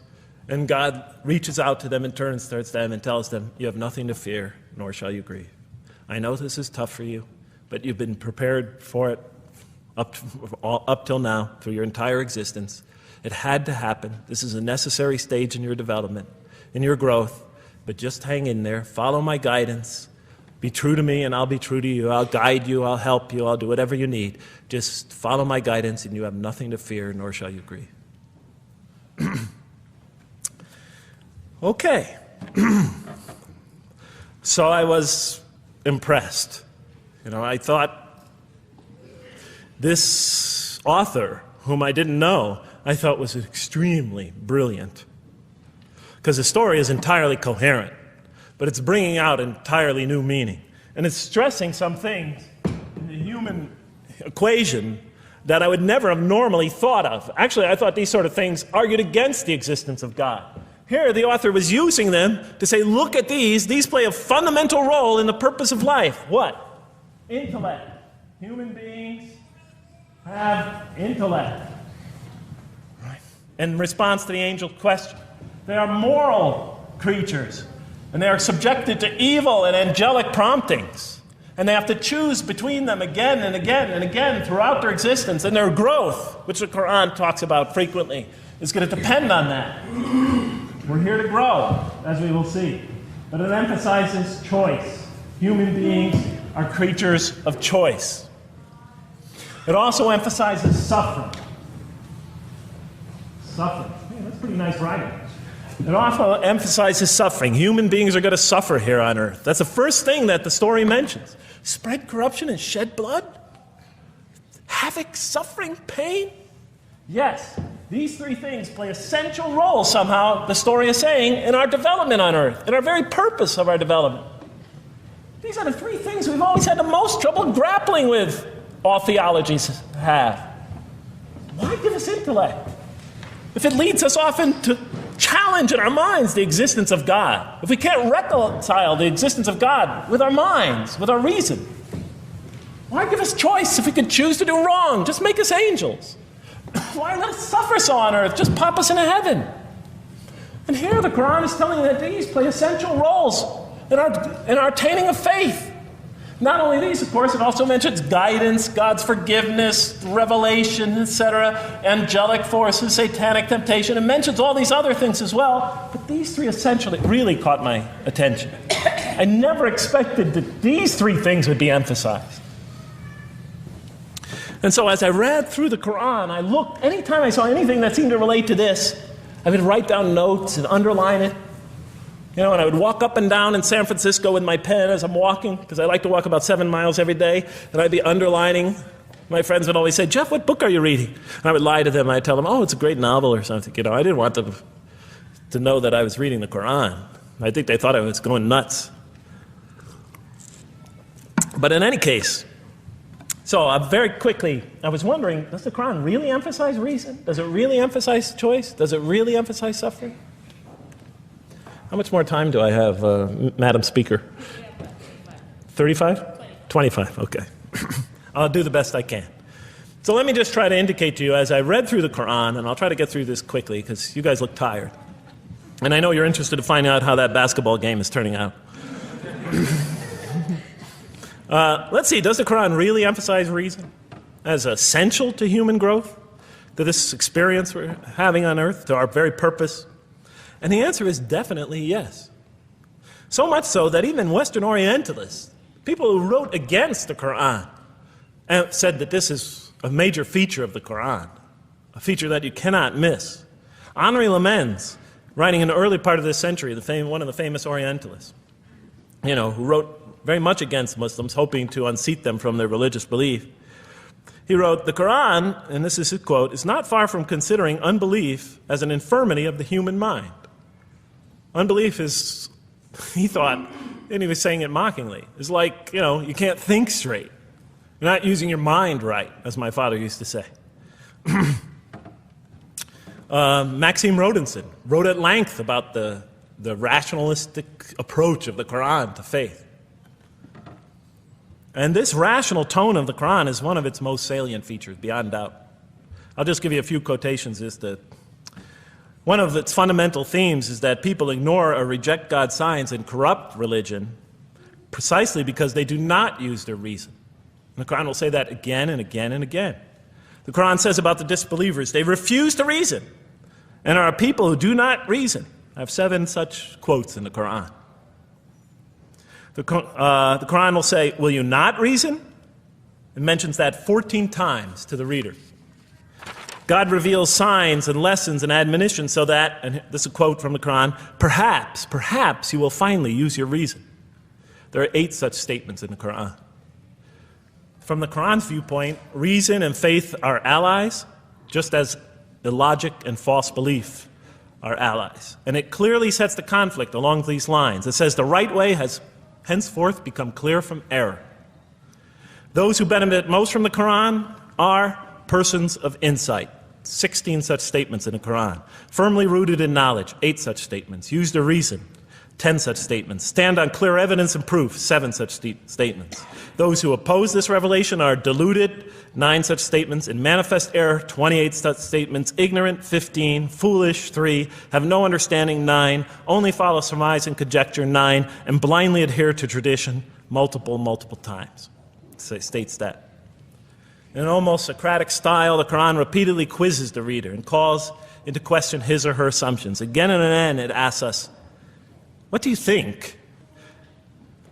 and God reaches out to them and turns towards them and tells them, you have nothing to fear, nor shall you grieve. I know this is tough for you, but you've been prepared for it up till now, through your entire existence. It had to happen. This is a necessary stage in your development, in your growth, but just hang in there, follow my guidance, be true to me and I'll be true to you, I'll guide you, I'll help you, I'll do whatever you need. Just follow my guidance and you have nothing to fear, nor shall you grieve. Okay. So I was impressed. I thought this author, whom I didn't know, I thought was extremely brilliant. Because the story is entirely coherent, but it's bringing out entirely new meaning. And it's stressing some things in the human equation that I would never have normally thought of. Actually, I thought these sort of things argued against the existence of God. Here, the author was using them to say, look at these. These play a fundamental role in the purpose of life. What? Intellect. Human beings have intellect. Right. In response to the angel's question, they are moral creatures, and they are subjected to evil and angelic promptings. And they have to choose between them again and again and again throughout their existence. And their growth, which the Quran talks about frequently, is going to depend on that. We're here to grow, as we will see. But it emphasizes choice. Human beings are creatures of choice. It also emphasizes suffering. Suffering. Hey, that's pretty nice writing. It also emphasizes suffering. Human beings are going to suffer here on earth. That's the first thing that the story mentions. Spread corruption and shed blood? Havoc, suffering, pain? Yes, these three things play a central role somehow, the story is saying, in our development on earth, in our very purpose of our development. These are the three things we've always had the most trouble grappling with, all theologies have. Why give us intellect if it leads us often to challenge in our minds the existence of God? If we can't reconcile the existence of God with our minds, with our reason, why give us choice if we could choose to do wrong? Just make us angels. Why let us suffer so on earth? Just pop us into heaven. And here the Quran is telling you that these play essential roles in our attaining of faith. Not only these, of course, it also mentions guidance, God's forgiveness, revelation, etc., angelic forces, satanic temptation. It mentions all these other things as well, but these three essentially really caught my attention. I never expected that these three things would be emphasized. And so as I read through the Quran, I looked, anytime I saw anything that seemed to relate to this, I would write down notes and underline it. You know, and I would walk up and down in San Francisco with my pen as I'm walking, because I like to walk about 7 miles every day, and I'd be underlining. My friends would always say, "Jeff, what book are you reading?" And I would lie to them. I'd tell them, "Oh, it's a great novel or something." You know, I didn't want them to know that I was reading the Quran. I think they thought I was going nuts. But in any case, so very quickly, I was wondering, does the Quran really emphasize reason? Does it really emphasize choice? Does it really emphasize suffering? How much more time do I have, Madam Speaker? 35? 25, okay. I'll do the best I can. So let me just try to indicate to you, as I read through the Quran, and I'll try to get through this quickly because you guys look tired. And I know you're interested to find out how that basketball game is turning out. Let's see, does the Quran really emphasize reason as essential to human growth, to this experience we're having on earth, to our very purpose? And the answer is definitely yes. So much so that even Western Orientalists, people who wrote against the Quran, said that this is a major feature of the Quran, a feature that you cannot miss. Henri Lemens, writing in the early part of this century, one of the famous Orientalists, you know, who wrote very much against Muslims, hoping to unseat them from their religious belief. He wrote, "The Quran," and this is his quote, "is not far from considering unbelief as an infirmity of the human mind." Unbelief is, he thought, and he was saying it mockingly, is like, you know, you can't think straight. You're not using your mind right, as my father used to say. Maxime Rodinson wrote at length about the rationalistic approach of the Quran to faith. And this rational tone of the Quran is one of its most salient features, beyond doubt. I'll just give you a few quotations. One of its fundamental themes is that people ignore or reject God's signs and corrupt religion precisely because they do not use their reason. And the Quran will say that again and again and again. The Quran says about the disbelievers, they refuse to reason and are a people who do not reason. I have 7 such quotes in the Quran. The Quran will say, will you not reason? It mentions that 14 times to the reader. God reveals signs and lessons and admonitions so that, and this is a quote from the Quran, perhaps you will finally use your reason. There are 8 such statements in the Quran. From the Quran's viewpoint, reason and faith are allies, just as illogic and false belief are allies. And it clearly sets the conflict along these lines. It says the right way has henceforth become clear from error. Those who benefit most from the Quran are persons of insight. 16 such statements in the Quran. Firmly rooted in knowledge, 8 such statements. Use their reason, 10 such statements. Stand on clear evidence and proof, 7 such statements. Those who oppose this revelation are deluded, 9 such statements. In manifest error, 28 such statements. Ignorant, 15. Foolish, 3. Have no understanding, 9. Only follow surmise and conjecture, 9. And blindly adhere to tradition, multiple times. It states that. In an almost Socratic style, the Quran repeatedly quizzes the reader and calls into question his or her assumptions. Again and again, it asks us, what do you think?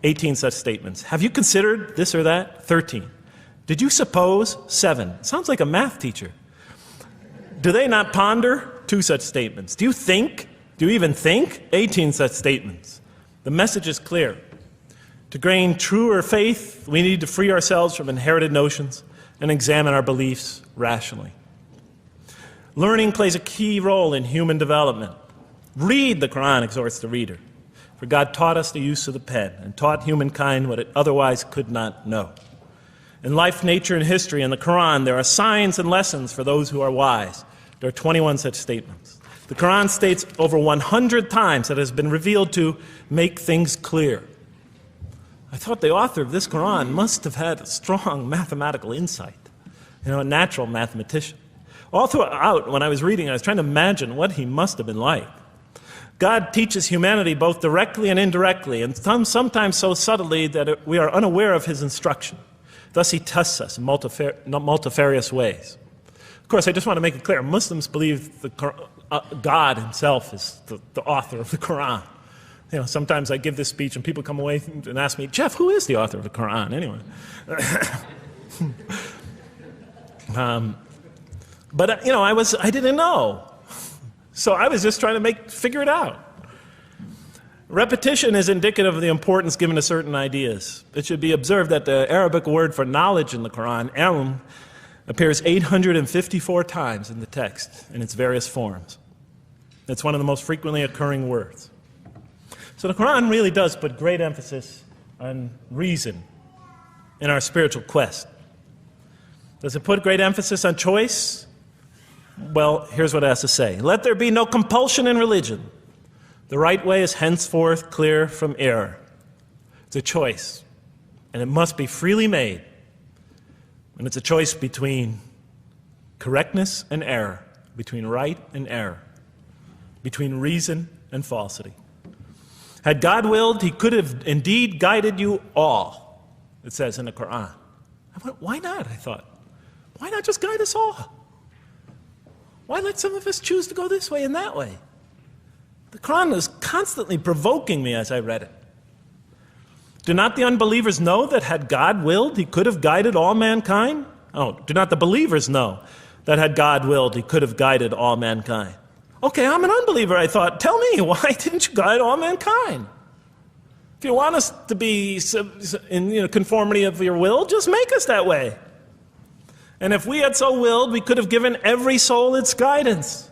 18 such statements. Have you considered this or that? 13. Did you suppose? 7. Sounds like a math teacher. Do they not ponder? 2 such statements. Do you think? Do you even think? 18 such statements. The message is clear. To gain truer faith, we need to free ourselves from inherited notions and examine our beliefs rationally. Learning plays a key role in human development. Read the Quran, exhorts the reader. For God taught us the use of the pen and taught humankind what it otherwise could not know. In life, nature, and history, in the Quran, there are signs and lessons for those who are wise. There are 21 such statements. The Quran states over 100 times that it has been revealed to make things clear. I thought the author of this Quran must have had a strong mathematical insight, a natural mathematician. All throughout, when I was reading, I was trying to imagine what he must have been like. God teaches humanity both directly and indirectly, and sometimes so subtly that we are unaware of his instruction. Thus he tests us in multifarious ways. Of course, I just want to make it clear, Muslims believe God himself is the author of the Quran. Sometimes I give this speech and people come away and ask me, Jeff, who is the author of the Quran anyway? But I didn't know. So I was just trying to figure it out. Repetition is indicative of the importance given to certain ideas. It should be observed that the Arabic word for knowledge in the Quran, ilm, appears 854 times in the text in its various forms. It's one of the most frequently occurring words. So the Quran really does put great emphasis on reason in our spiritual quest. Does it put great emphasis on choice? Well, here's what it has to say. Let there be no compulsion in religion. The right way is henceforth clear from error. It's a choice, and it must be freely made. And it's a choice between correctness and error, between right and error, between reason and falsity. Had God willed, he could have indeed guided you all, it says in the Quran. I went, why not, I thought. Why not just guide us all? Why let some of us choose to go this way and that way? The Quran was constantly provoking me as I read it. Do not the unbelievers know that had God willed, he could have guided all mankind? Oh, do not the believers know that had God willed, he could have guided all mankind? Okay, I'm an unbeliever, I thought. Tell me, why didn't you guide all mankind? If you want us to be in conformity of your will, just make us that way. And if we had so willed, we could have given every soul its guidance.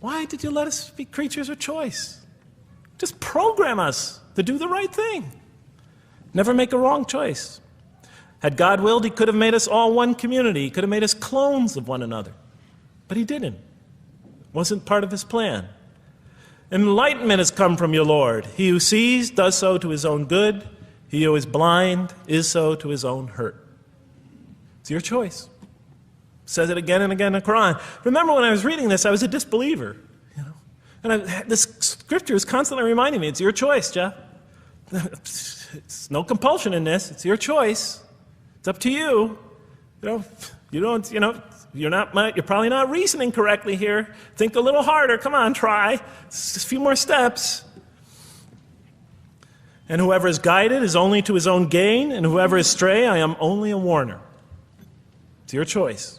Why did you let us be creatures of choice? Just program us to do the right thing. Never make a wrong choice. Had God willed, he could have made us all one community. He could have made us clones of one another. But he didn't. It wasn't part of his plan. Enlightenment has come from your Lord. He who sees does so to his own good. He who is blind is so to his own hurt. It's your choice. It says it again and again in the Quran. Remember when I was reading this, I was a disbeliever. And this scripture is constantly reminding me, it's your choice, Jeff. It's no compulsion in this. It's your choice. It's up to you. You're probably not reasoning correctly here. Think a little harder. Come on, try. Just a few more steps. And whoever is guided is only to his own gain, and whoever is stray, I am only a warner. It's your choice.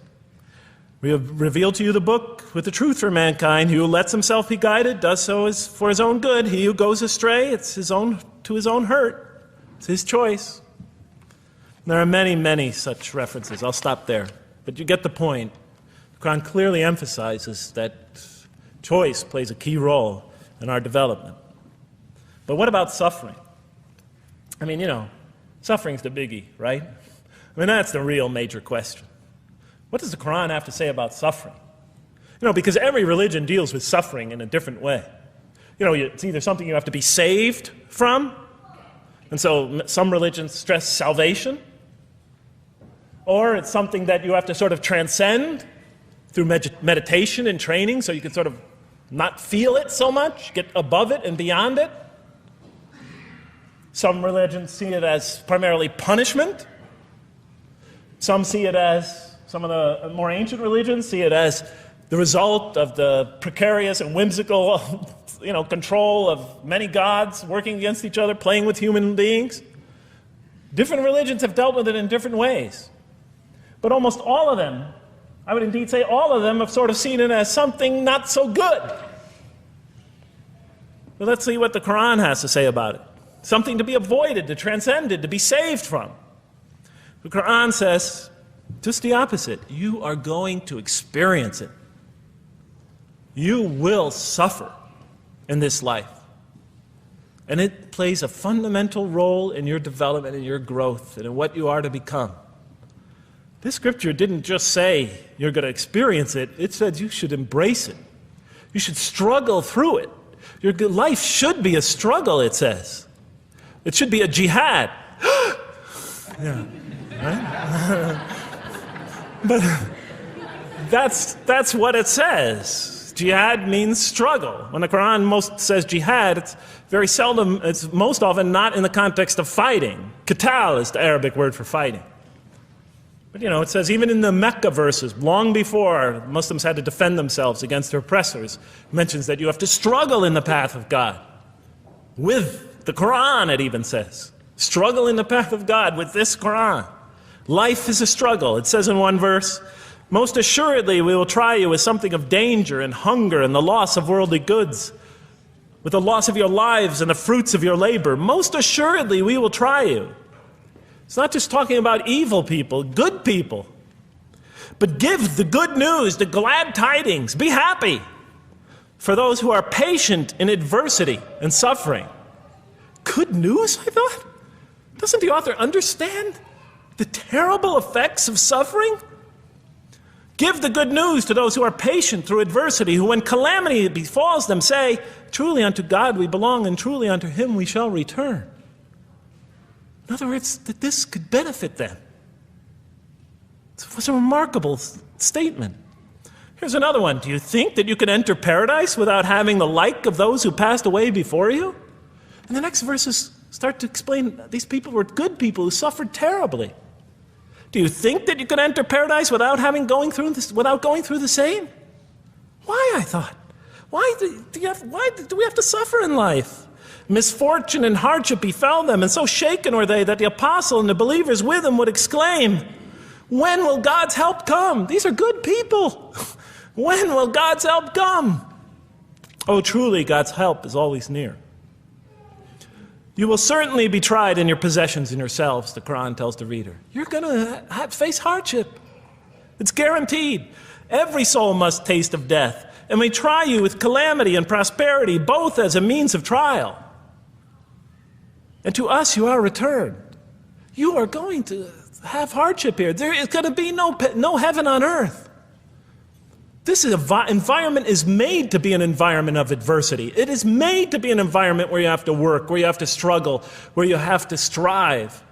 We have revealed to you the book with the truth for mankind. He who lets himself be guided does so for his own good. He who goes astray, it's to his own hurt. It's his choice. There are many, many such references. I'll stop there. But you get the point. The Quran clearly emphasizes that choice plays a key role in our development. But what about suffering? Suffering's the biggie, right? That's the real major question. What does the Quran have to say about suffering? Because every religion deals with suffering in a different way. It's either something you have to be saved from, and so some religions stress salvation, or it's something that you have to sort of transcend through meditation and training so you can sort of not feel it so much, get above it and beyond it. Some religions see it as primarily punishment. Some see it as, some of the more ancient religions see it as the result of the precarious and whimsical, control of many gods working against each other, playing with human beings. Different religions have dealt with it in different ways. But almost all of them, I would indeed say all of them, have sort of seen it as something not so good. But let's see what the Quran has to say about it. Something to be avoided, to transcended, to be saved from. The Quran says just the opposite. You are going to experience it. You will suffer in this life. And it plays a fundamental role in your development and your growth and in what you are to become. This scripture didn't just say you're going to experience it. It said you should embrace it. You should struggle through it. Your life should be a struggle, it says. It should be a jihad. Yeah, right? But that's what it says. Jihad means struggle. When the Quran most says jihad, it's very seldom, it's most often not in the context of fighting. Qital is the Arabic word for fighting. But you know, it says even in the Mecca verses, long before Muslims had to defend themselves against their oppressors, it mentions that you have to struggle in the path of God. With the Quran, it even says. Struggle in the path of God with this Quran. Life is a struggle. It says in one verse, most assuredly we will try you with something of danger and hunger and the loss of worldly goods, with the loss of your lives and the fruits of your labor. Most assuredly we will try you. It's not just talking about evil people, good people. But give the good news, the glad tidings. Be happy for those who are patient in adversity and suffering. Good news, I thought? Doesn't the author understand the terrible effects of suffering? Give the good news to those who are patient through adversity, who when calamity befalls them say, truly unto God we belong and truly unto him we shall return. In other words, that this could benefit them. It was a remarkable statement. Here's another one. Do you think that you can enter paradise without having the like of those who passed away before you? And the next verses start to explain these people were good people who suffered terribly. Do you think that you can enter paradise without going through the same? Why, I thought? Why do we have to suffer in life? Misfortune and hardship befell them, and so shaken were they that the apostle and the believers with him would exclaim, when will God's help come? These are good people. When will God's help come? Oh, truly, God's help is always near. You will certainly be tried in your possessions and yourselves, the Quran tells the reader. You're going to face hardship. It's guaranteed. Every soul must taste of death, and we try you with calamity and prosperity, both as a means of trial. And to us you are returned. You are going to have hardship here. There is going to be no heaven on earth. This environment is made to be an environment of adversity. It is made to be an environment where you have to work, where you have to struggle, where you have to strive.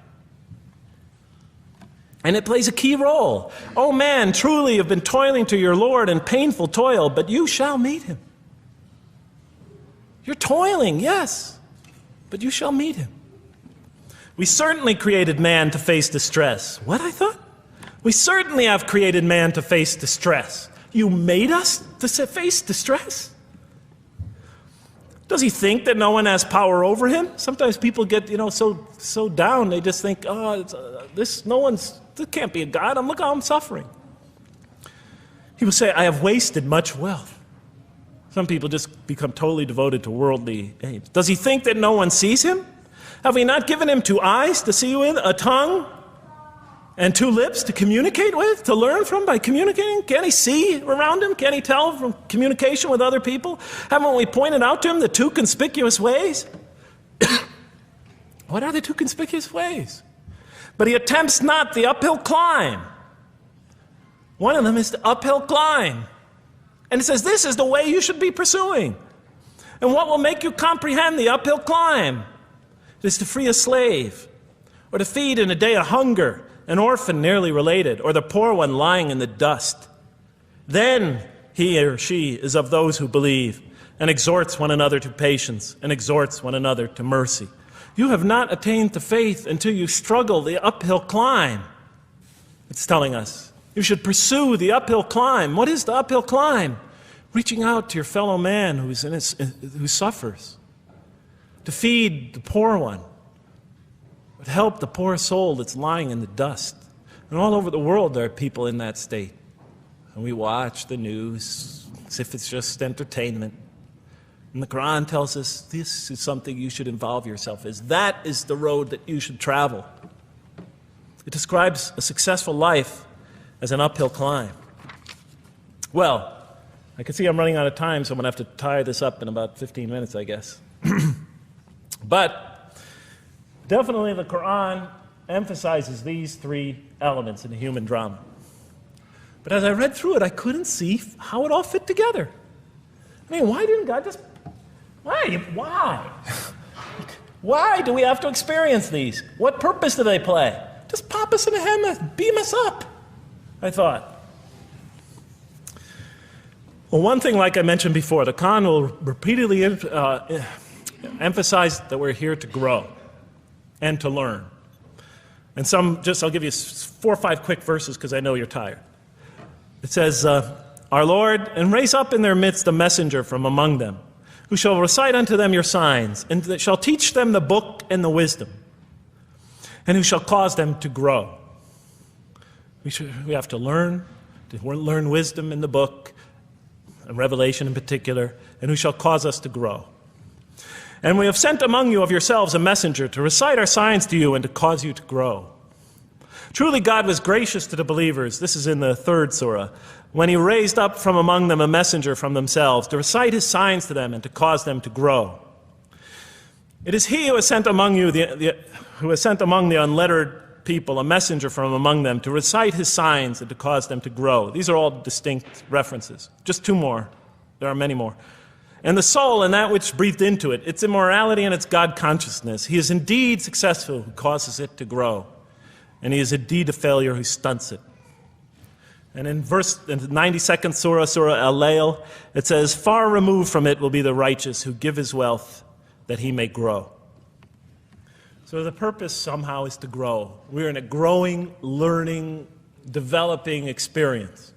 And it plays a key role. Oh man, truly you've been toiling to your Lord in painful toil, but you shall meet him. You're toiling, yes, but you shall meet him. We certainly created man to face distress. What, I thought? We certainly have created man to face distress. You made us to face distress? Does he think that no one has power over him? Sometimes people get, so down, they just think, this can't be a God. Look how I'm suffering. He will say, I have wasted much wealth. Some people just become totally devoted to worldly aims. Does he think that no one sees him? Have we not given him 2 eyes to see with, a tongue, and 2 lips to communicate with, to learn from by communicating? Can't he see around him? Can't he tell from communication with other people? Haven't we pointed out to him the 2 conspicuous ways? What are the 2 conspicuous ways? But he attempts not the uphill climb. One of them is the uphill climb. And it says this is the way you should be pursuing. And what will make you comprehend the uphill climb? It is to free a slave, or to feed in a day of hunger an orphan nearly related, or the poor one lying in the dust. Then he or she is of those who believe, and exhorts one another to patience, and exhorts one another to mercy. You have not attained to faith until you struggle the uphill climb. It's telling us you should pursue the uphill climb. What is the uphill climb? Reaching out to your fellow man who suffers, to feed the poor one, to help the poor soul that's lying in the dust. And all over the world there are people in that state. And we watch the news as if it's just entertainment. And the Quran tells us this is something you should involve yourself in. That is the road that you should travel. It describes a successful life as an uphill climb. Well, I can see I'm running out of time, so I'm going to have to tie this up in about 15 minutes, I guess. But definitely the Quran emphasizes these three elements in the human drama. But as I read through it, I couldn't see how it all fit together. I mean, why didn't God just... Why? Why do we have to experience these? What purpose do they play? Just pop us in the head and beam us up, I thought. Well, one thing, like I mentioned before, the Quran will repeatedly emphasize that we're here to grow and to learn. And I'll give you 4 or 5 quick verses because I know you're tired. It says, Our Lord, and raise up in their midst a messenger from among them, who shall recite unto them your signs, and that shall teach them the book and the wisdom, and who shall cause them to grow. We have to learn wisdom in the book, and Revelation in particular, and who shall cause us to grow. And we have sent among you of yourselves a messenger to recite our signs to you and to cause you to grow. Truly God was gracious to the believers, this is in the 3rd surah, when he raised up from among them a messenger from themselves to recite his signs to them and to cause them to grow. It is he who has sent among you who has sent among the unlettered people a messenger from among them to recite his signs and to cause them to grow. These are all distinct references. Just 2 more. There are many more. And the soul and that which breathed into it, its immorality and its God consciousness. He is indeed successful who causes it to grow, and he is indeed a failure who stunts it. And in the 92nd surah, Surah Al-Layl, it says, Far removed from it will be the righteous who give his wealth that he may grow. So the purpose somehow is to grow. We're in a growing, learning, developing experience.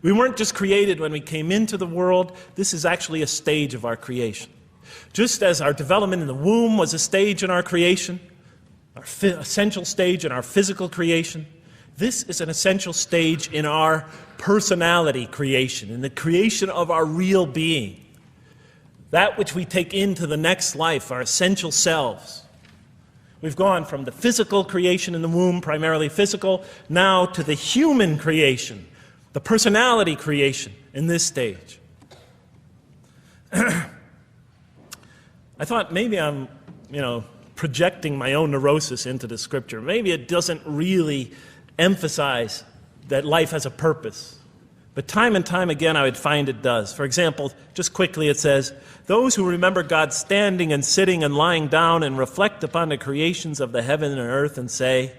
We weren't just created when we came into the world. This is actually a stage of our creation. Just as our development in the womb was a stage in our creation, our essential stage in our physical creation, this is an essential stage in our personality creation, in the creation of our real being. That which we take into the next life, our essential selves. We've gone from the physical creation in the womb, primarily physical, now to the human creation, the personality creation in this stage. I thought maybe I'm, projecting my own neurosis into the scripture. Maybe it doesn't really emphasize that life has a purpose. But time and time again, I would find it does. For example, just quickly it says, those who remember God standing and sitting and lying down and reflect upon the creations of the heaven and earth and say,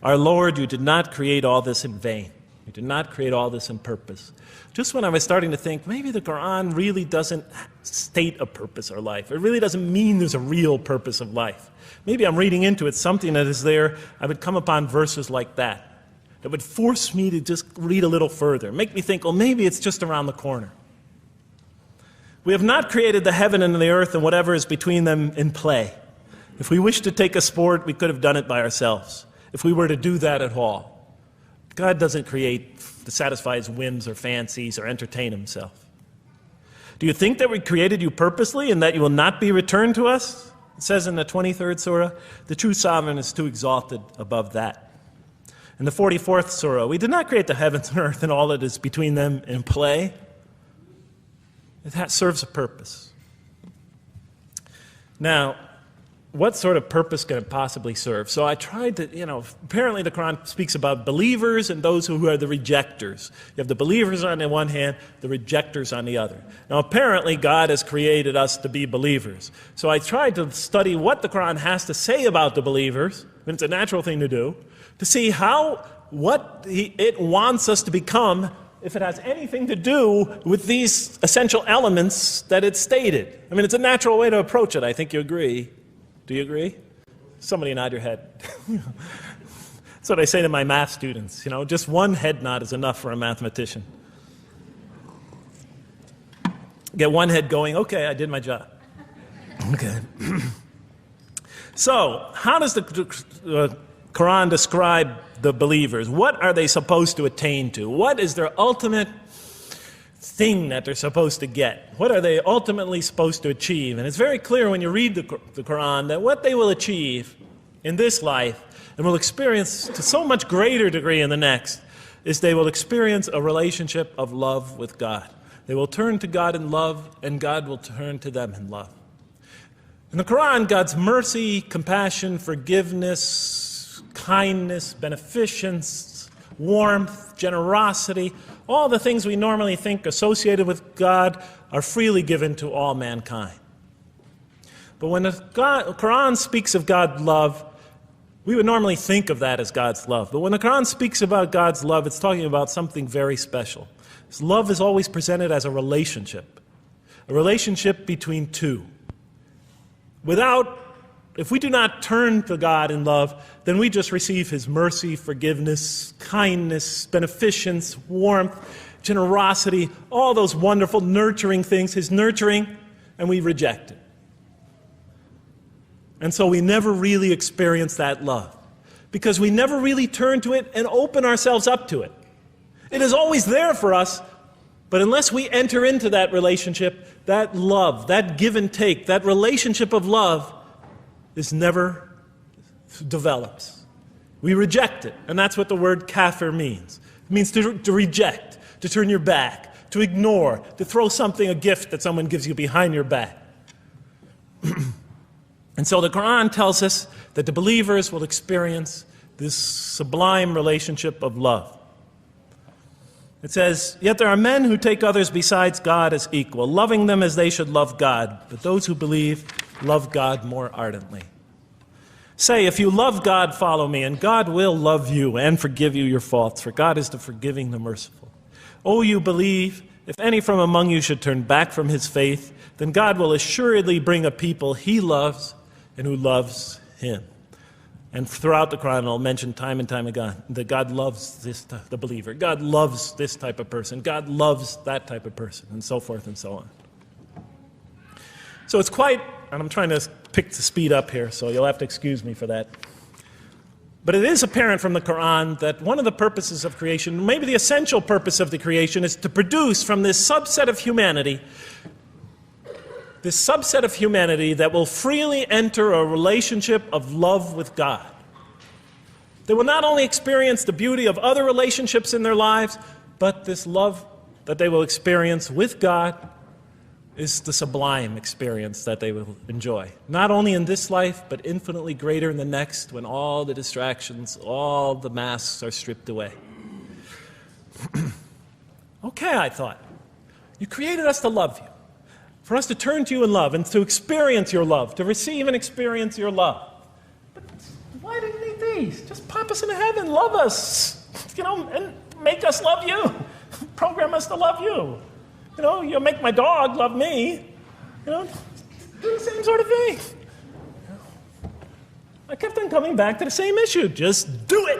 Our Lord, you did not create all this in vain. You did not create all this in purpose. Just when I was starting to think, maybe the Quran really doesn't state a purpose of life. It really doesn't mean there's a real purpose of life. Maybe I'm reading into it something that is there. I would come upon verses like that would force me to just read a little further, make me think, well, maybe it's just around the corner. We have not created the heaven and the earth and whatever is between them in play. If we wished to take a sport, we could have done it by ourselves, if we were to do that at all. God doesn't create to satisfy his whims or fancies or entertain himself. Do you think that we created you purposely and that you will not be returned to us? It says in the 23rd surah, the true sovereign is too exalted above that. In the 44th surah, we did not create the heavens and earth and all that is between them in play. That serves a purpose. Now, what sort of purpose can it possibly serve? So I tried to, apparently the Quran speaks about believers and those who are the rejectors. You have the believers on the one hand, the rejectors on the other. Now apparently God has created us to be believers. So I tried to study what the Quran has to say about the believers, and it's a natural thing to do, to see what it wants us to become, if it has anything to do with these essential elements that it stated. I mean, it's a natural way to approach it. I think you agree. Do you agree? Somebody nod your head. That's what I say to my math students. Just one head nod is enough for a mathematician. Get one head going, okay, I did my job. Okay. So, how does the Quran describe the believers? What are they supposed to attain to? What is their ultimate thing that they're supposed to get? What are they ultimately supposed to achieve? And it's very clear when you read the Quran that what they will achieve in this life and will experience to so much greater degree in the next is they will experience a relationship of love with God. They will turn to God in love and God will turn to them in love. In the Quran, God's mercy, compassion, forgiveness, kindness, beneficence, warmth, generosity, all the things we normally think associated with God are freely given to all mankind. But when the Quran speaks of God's love, we would normally think of that as God's love. But when the Quran speaks about God's love, it's talking about something very special. This love is always presented as a relationship between two. If we do not turn to God in love, then we just receive His mercy, forgiveness, kindness, beneficence, warmth, generosity, all those wonderful nurturing things, His nurturing, and we reject it. And so we never really experience that love, because we never really turn to it and open ourselves up to it. It is always there for us, but unless we enter into that relationship, that love, that give and take, that relationship of love is never develops. We reject it, and that's what the word kafir means. It means to reject, to turn your back, to ignore, to throw something, a gift that someone gives you behind your back. And so the Quran tells us that the believers will experience this sublime relationship of love. It says, "Yet there are men who take others besides God as equal, loving them as they should love God. But those who believe love God more ardently. Say, if you love God, follow me, and God will love you and forgive you your faults, for God is the forgiving, the merciful. O you believe, if any from among you should turn back from his faith, then God will assuredly bring a people he loves and who loves him." And throughout the Quran, I'll mention time and time again that God loves the believer. God loves this type of person. God loves that type of person, and so forth and so on. So it's quite, and I'm trying to pick the speed up here, so you'll have to excuse me for that. But it is apparent from the Quran that one of the purposes of creation, maybe the essential purpose of the creation, is to produce from this subset of humanity that will freely enter a relationship of love with God. They will not only experience the beauty of other relationships in their lives, but this love that they will experience with God is the sublime experience that they will enjoy. Not only in this life, but infinitely greater in the next, when all the distractions, all the masks are stripped away. Okay, I thought, you created us to love you, for us to turn to you in love and to experience your love, to receive and experience your love. But why do you need these? Just pop us into heaven, love us, and make us love you. Program us to love you. You'll make my dog love me. Do the same sort of thing. I kept on coming back to the same issue. Just do it.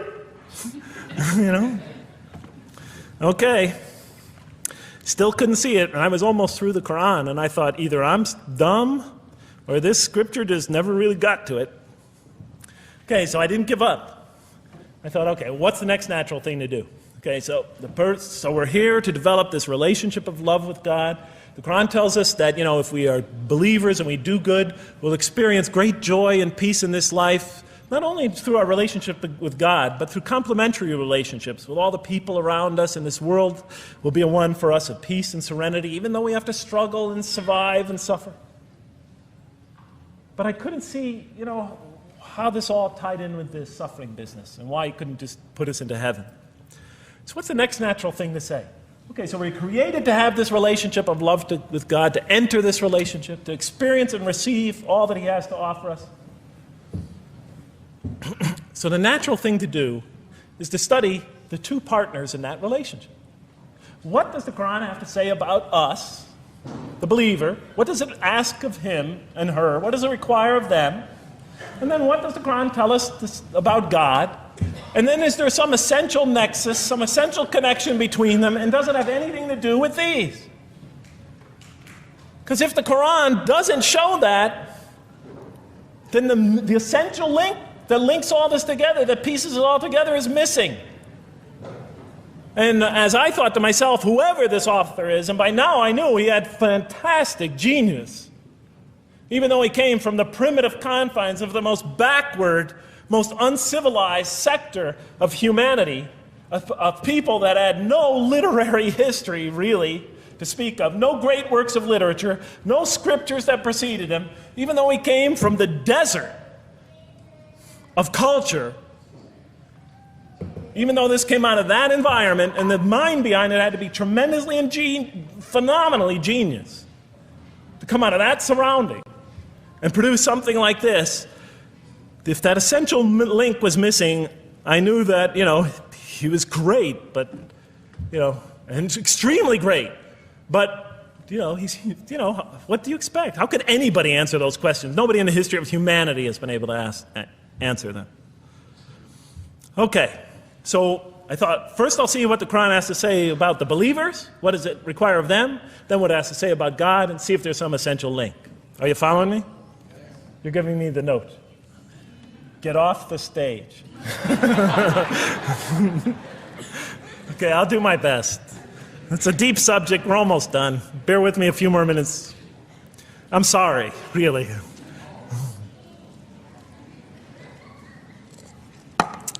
Okay. Still couldn't see it, and I was almost through the Quran, and I thought either I'm dumb or this scripture just never really got to it. Okay, so I didn't give up. I thought, okay, what's the next natural thing to do? Okay, so we're here to develop this relationship of love with God. The Quran tells us that, if we are believers and we do good, we'll experience great joy and peace in this life, not only through our relationship with God, but through complementary relationships with all the people around us, and this world will be a one for us of peace and serenity, even though we have to struggle and survive and suffer. But I couldn't see, how this all tied in with this suffering business, and why he couldn't just put us into heaven. So what's the next natural thing to say? Okay, so we're created to have this relationship of love with God, to enter this relationship, to experience and receive all that he has to offer us. So the natural thing to do is to study the two partners in that relationship. What does the Quran have to say about us, the believer? What does it ask of him and her? What does it require of them? And then what does the Quran tell us about God? And then is there some essential nexus, some essential connection between them, and does it have anything to do with these? Because if the Quran doesn't show that, then the essential link that links all this together, that pieces it all together, is missing. And as I thought to myself, whoever this author is, and by now I knew he had fantastic genius, even though he came from the primitive confines of the most backward, most uncivilized sector of humanity, of people that had no literary history, really, to speak of, no great works of literature, no scriptures that preceded him, even though he came from the desert of culture, even though this came out of that environment, and the mind behind it had to be tremendously phenomenally genius to come out of that surrounding and produce something like this. If that essential link was missing, I knew that, he was great, but, and extremely great. But, what do you expect? How could anybody answer those questions? Nobody in the history of humanity has been able to answer them. Okay, so I thought, first I'll see what the Quran has to say about the believers. What does it require of them? Then what it has to say about God, and see if there's some essential link. Are you following me? You're giving me the note. Get off the stage. Okay, I'll do my best. It's a deep subject. We're almost done. Bear with me a few more minutes. I'm sorry, really.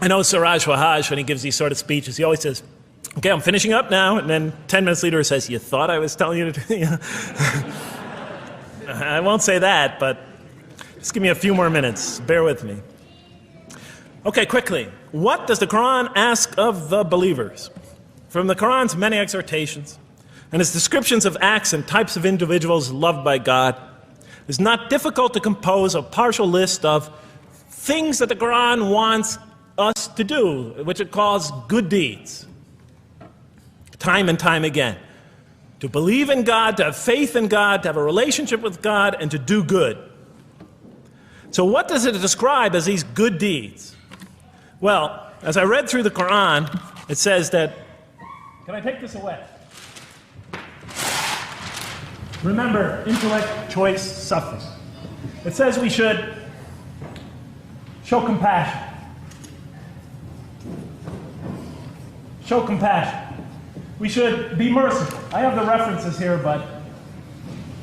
I know Siraj Wahaj, when he gives these sort of speeches, he always says, okay, I'm finishing up now, and then 10 minutes later he says, you thought I was telling you to... I won't say that, but just give me a few more minutes. Bear with me. Okay, quickly. What does the Quran ask of the believers? From the Quran's many exhortations and its descriptions of acts and types of individuals loved by God, it's not difficult to compose a partial list of things that the Quran wants us to do, which it calls good deeds, time and time again. To believe in God, to have faith in God, to have a relationship with God, and to do good. So what does it describe as these good deeds? Well, as I read through the Quran, it says that, can I take this away? Remember, intellect, choice, suffering. It says we should show compassion. Show compassion. We should be merciful. I have the references here, but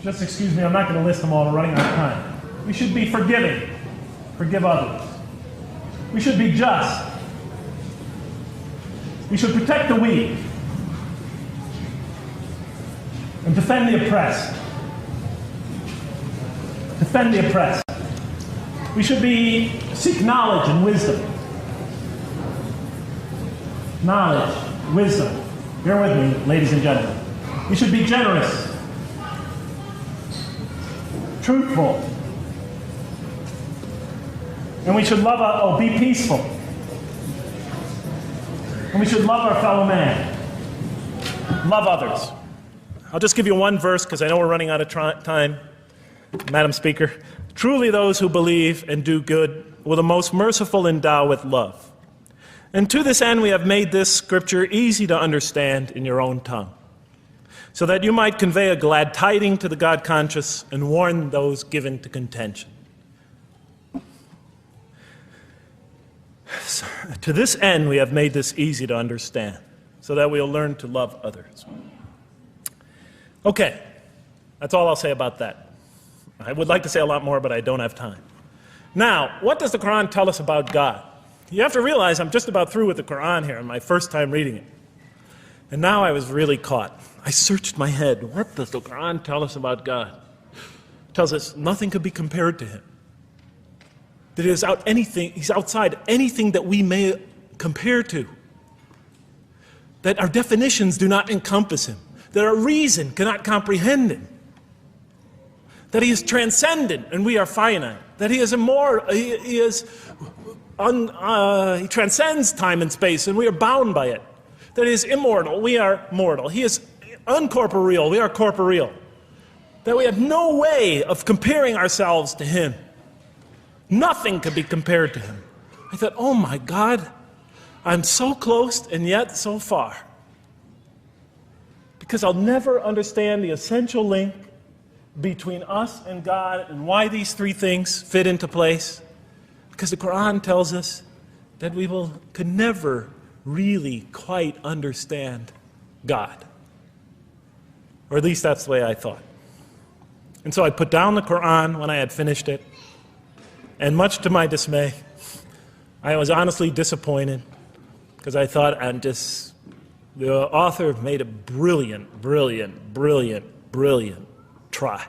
just excuse me, I'm not going to list them all. We're running out of time. We should be forgiving. Forgive others. We should be just. We should protect the weak and defend the oppressed. Defend the oppressed. We should seek knowledge and wisdom. Knowledge, wisdom. Bear with me, ladies and gentlemen. We should be generous, truthful, and we should be peaceful. And we should love our fellow man. Love others. I'll just give you one verse because I know we're running out of time, Madam Speaker. Truly those who believe and do good will the most merciful endow with love. And to this end we have made this scripture easy to understand in your own tongue, so that you might convey a glad tiding to the God-conscious and warn those given to contention. So, to this end we have made this easy to understand, so that we'll learn to love others. Okay, that's all I'll say about that. I would like to say a lot more, but I don't have time. Now, what does the Quran tell us about God? You have to realize I'm just about through with the Quran here, my first time reading it. And now I was really caught. I searched my head. What does the Quran tell us about God? It tells us nothing could be compared to him. That he's outside anything that we may compare to. That our definitions do not encompass him. That our reason cannot comprehend him. That he is transcendent and we are finite. That he is immortal. He transcends time and space and we are bound by it. That he is immortal, we are mortal. He is uncorporeal, we are corporeal. That we have no way of comparing ourselves to him. Nothing could be compared to him. I thought, oh my God, I'm so close and yet so far. Because I'll never understand the essential link between us and God and why these three things fit into place. Because the Quran tells us that we could never really quite understand God. Or at least that's the way I thought. And so I put down the Quran when I had finished it. And much to my dismay, I was honestly disappointed because I thought The author made a brilliant, brilliant, brilliant, brilliant try,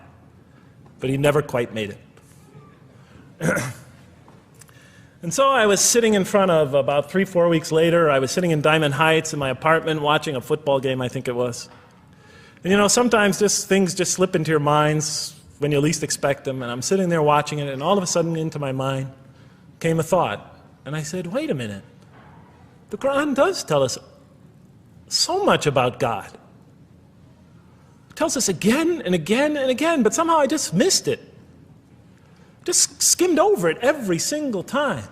but he never quite made it. And so I was sitting in front of, about 3-4 weeks later, I was sitting in Diamond Heights in my apartment watching a football game, I think it was. And you know, sometimes things just slip into your minds when you least expect them, and I'm sitting there watching it, and all of a sudden into my mind came a thought. And I said, wait a minute. The Quran does tell us so much about God. It tells us again and again and again, but somehow I just missed it. Just skimmed over it every single time.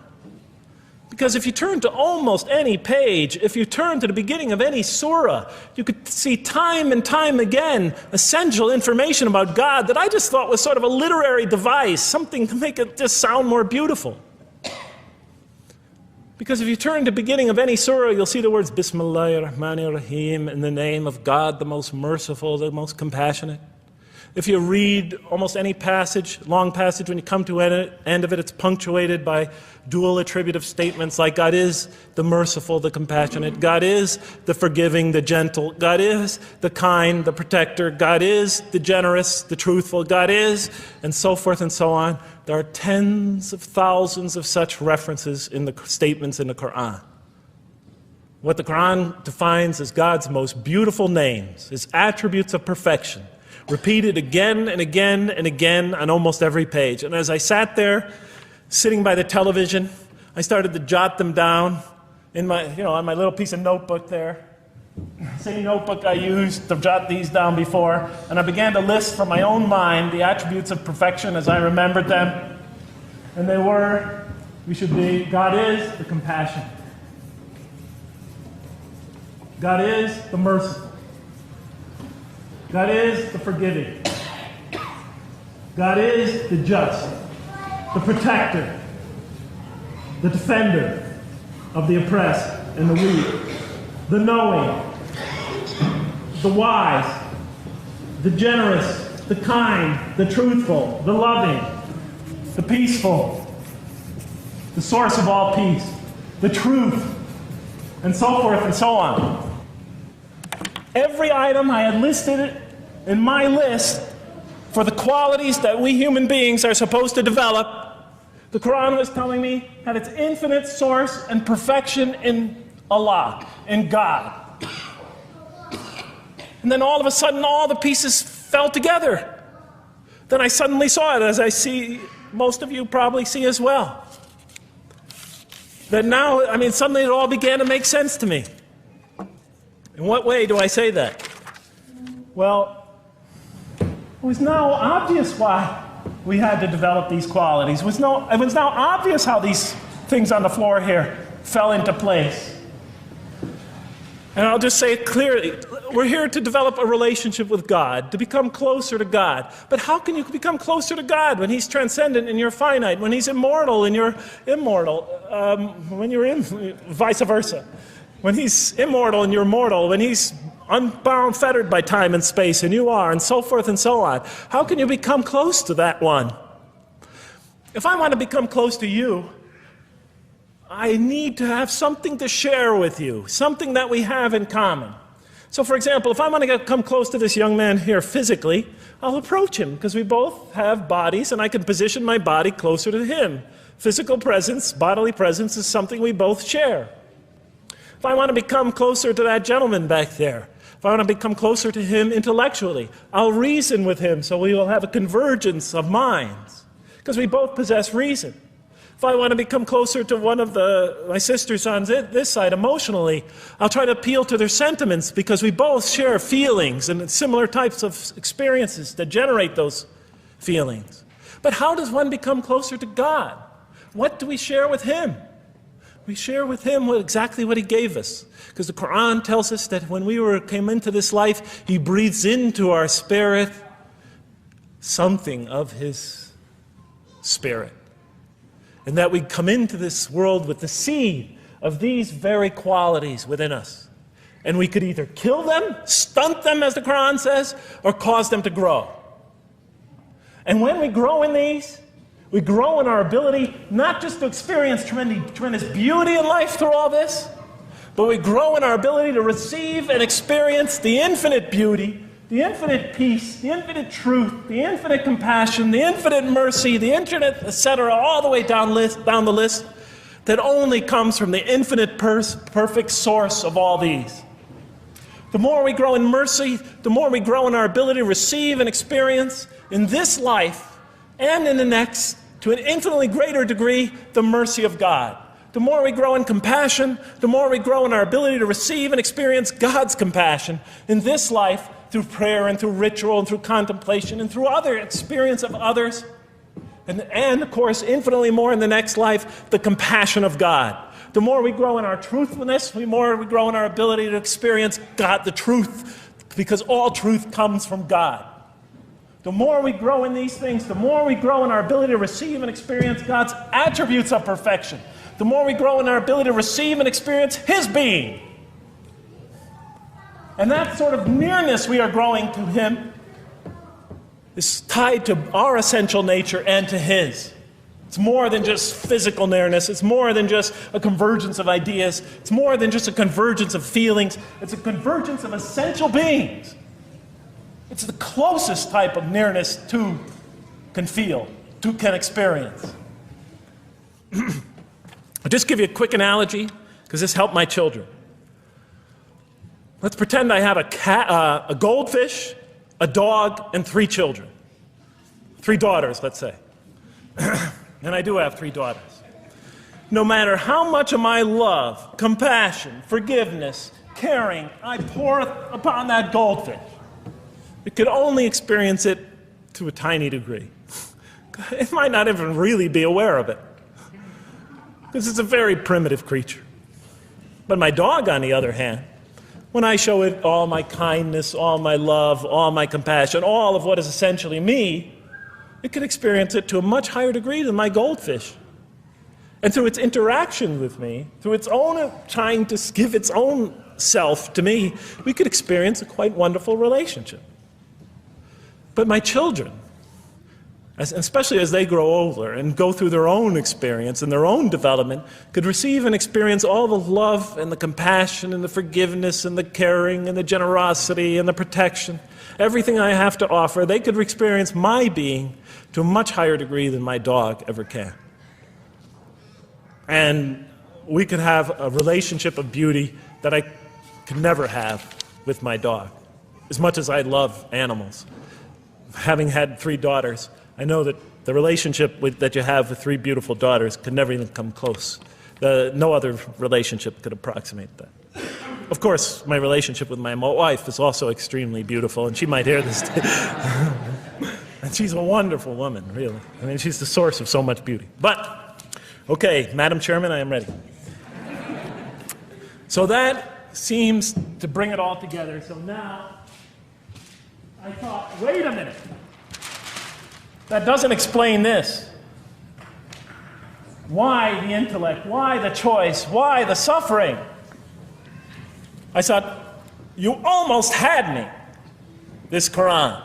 Because if you turn to almost any page, if you turn to the beginning of any surah, you could see time and time again essential information about God that I just thought was sort of a literary device, something to make it just sound more beautiful. Because if you turn to the beginning of any surah, you'll see the words Bismillahir Rahmanir Rahim, in the name of God, the most merciful, the most compassionate. If you read almost any passage, long passage, when you come to the end of it, it's punctuated by dual attributive statements like God is the merciful, the compassionate, God is the forgiving, the gentle, God is the kind, the protector, God is the generous, the truthful, God is, and so forth and so on. There are tens of thousands of such references in the statements in the Quran. What the Quran defines as God's most beautiful names, His attributes of perfection, repeated again and again and again on almost every page. And as I sat there, sitting by the television, I started to jot them down in my, on my little piece of notebook there. Same notebook I used to jot these down before. And I began to list from my own mind the attributes of perfection as I remembered them. And they were, God is the compassionate. God is the merciful. God is the forgiving. God is the just, the protector, the defender of the oppressed and the weak, the knowing, the wise, the generous, the kind, the truthful, the loving, the peaceful, the source of all peace, the truth, and so forth and so on. Every item I had listed in my list for the qualities that we human beings are supposed to develop, the Quran was telling me had its infinite source and perfection in Allah, in God. And then all of a sudden, all the pieces fell together. Then I suddenly saw it, as I see most of you probably see as well. That now, suddenly it all began to make sense to me. In what way do I say that? Well, it was now obvious why we had to develop these qualities. It was now obvious how these things on the floor here fell into place. And I'll just say it clearly. We're here to develop a relationship with God, to become closer to God. But how can you become closer to God when He's transcendent and you're finite, when He's immortal and you're immortal, vice versa? When He's immortal and you're mortal, when He's unbound, fettered by time and space, and you are, and so forth and so on. How can you become close to that one? If I want to become close to you, I need to have something to share with you, something that we have in common. So for example, if I want to come close to this young man here physically, I'll approach him, because we both have bodies, and I can position my body closer to him. Physical presence, bodily presence, is something we both share. If I want to become closer to that gentleman back there, if I want to become closer to him intellectually, I'll reason with him so we will have a convergence of minds, because we both possess reason. If I want to become closer to one of my sisters on this side emotionally, I'll try to appeal to their sentiments, because we both share feelings and similar types of experiences that generate those feelings. But how does one become closer to God? What do we share with Him? We share with Him exactly what He gave us. Because the Quran tells us that when we came into this life, He breathes into our spirit something of His Spirit. And that we come into this world with the seed of these very qualities within us. And we could either kill them, stunt them, as the Quran says, or cause them to grow. And when we grow in these, we grow in our ability not just to experience tremendous beauty in life through all this, but we grow in our ability to receive and experience the infinite beauty, the infinite peace, the infinite truth, the infinite compassion, the infinite mercy, the infinite, etc., all the way down the list, that only comes from the infinite perfect source of all these. The more we grow in mercy, the more we grow in our ability to receive and experience in this life and in the next, to an infinitely greater degree, the mercy of God. The more we grow in compassion, the more we grow in our ability to receive and experience God's compassion in this life through prayer and through ritual and through contemplation and through other experience of others. And of course, infinitely more in the next life, the compassion of God. The more we grow in our truthfulness, the more we grow in our ability to experience God, the truth, because all truth comes from God. The more we grow in these things, the more we grow in our ability to receive and experience God's attributes of perfection. The more we grow in our ability to receive and experience His being. And that sort of nearness we are growing to Him is tied to our essential nature and to His. It's more than just physical nearness. It's more than just a convergence of ideas. It's more than just a convergence of feelings. It's a convergence of essential beings. It's the closest type of nearness two can feel, two can experience. I'll just give you a quick analogy, because this helped my children. Let's pretend I have a goldfish, a dog, and 3 children. 3 daughters, let's say. And I do have 3 daughters. No matter how much of my love, compassion, forgiveness, caring I pour upon that goldfish, it could only experience it to a tiny degree. It might not even really be aware of it, because it's a very primitive creature. But my dog, on the other hand, when I show it all my kindness, all my love, all my compassion, all of what is essentially me, it can experience it to a much higher degree than my goldfish. And through its interaction with me, through its own trying to give its own self to me, we could experience a quite wonderful relationship. But my children, especially as they grow older and go through their own experience and their own development, could receive and experience all the love and the compassion and the forgiveness and the caring and the generosity and the protection, everything I have to offer. They could experience my being to a much higher degree than my dog ever can. And we could have a relationship of beauty that I could never have with my dog. As much as I love animals, having had 3 daughters, I know that the relationship that you have with 3 beautiful daughters could never even come close. No other relationship could approximate that. Of course, my relationship with my wife is also extremely beautiful, and she might hear this. And she's a wonderful woman, really. I mean, she's the source of so much beauty. But, okay, Madam Chairman, I am ready. So that seems to bring it all together. So now, I thought, wait a minute. That doesn't explain this. Why the intellect? Why the choice? Why the suffering? I thought, you almost had me, this Quran.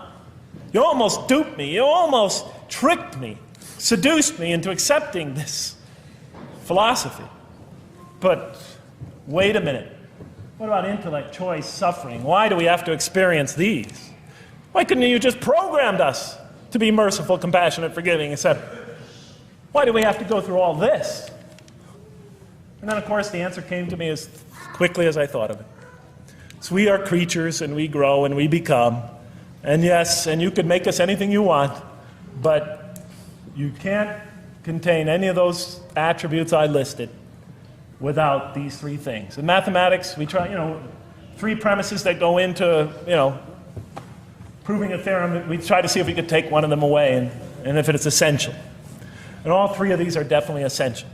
You almost duped me. You almost tricked me, seduced me into accepting this philosophy. But wait a minute. What about intellect, choice, suffering? Why do we have to experience these? Why couldn't you just programmed us to be merciful, compassionate, forgiving, etc.? Why do we have to go through all this? And then, of course, the answer came to me as quickly as I thought of it. So we are creatures, and we grow, and we become. And yes, and you can make us anything you want, but you can't contain any of those attributes I listed without these 3 things. In mathematics, we try, 3 premises that go into, proving a theorem. We try to see if we could take one of them away, and if it's essential. And all 3 of these are definitely essential.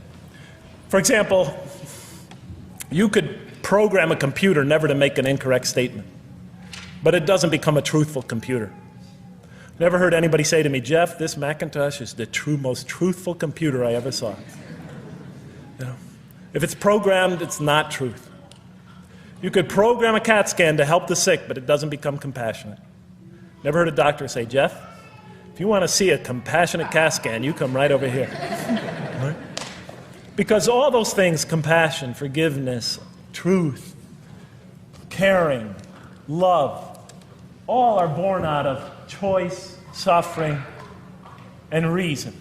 For example, you could program a computer never to make an incorrect statement, but it doesn't become a truthful computer. Never heard anybody say to me, Jeff, this Macintosh is the most truthful computer I ever saw. If it's programmed, it's not truth. You could program a CAT scan to help the sick, but it doesn't become compassionate. Never heard a doctor say, Jeff, if you want to see a compassionate CAT scan, you come right over here. Right? Because all those things, compassion, forgiveness, truth, caring, love, all are born out of choice, suffering, and reason.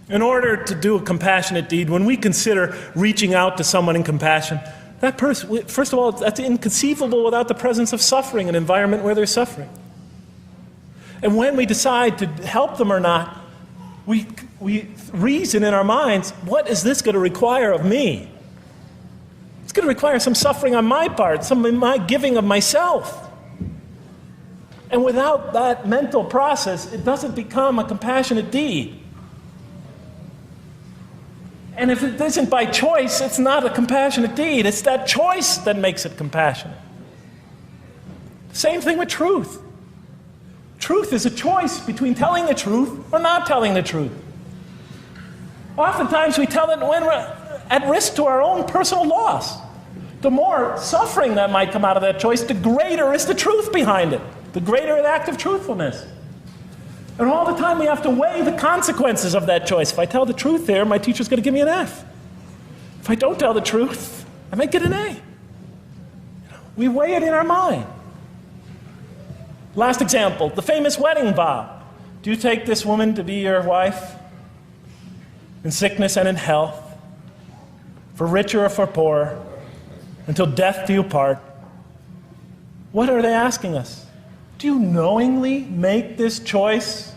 In order to do a compassionate deed, when we consider reaching out to someone in compassion, that person, first of all, that's inconceivable without the presence of suffering, an environment where there's suffering. And when we decide to help them or not, we reason in our minds, what is this going to require of me? It's going to require some suffering on my part, some of my giving of myself. And without that mental process, it doesn't become a compassionate deed. And if it isn't by choice, it's not a compassionate deed. It's that choice that makes it compassionate. Same thing with truth. Truth is a choice between telling the truth or not telling the truth. Oftentimes we tell it when we're at risk to our own personal loss. The more suffering that might come out of that choice, the greater is the truth behind it. The greater the act of truthfulness. And all the time we have to weigh the consequences of that choice. If I tell the truth there, my teacher's going to give me an F. If I don't tell the truth, I might get an A. We weigh it in our mind. Last example, the famous wedding vow. Do you take this woman to be your wife in sickness and in health, for richer or for poorer, until death do you part? What are they asking us? Do you knowingly make this choice,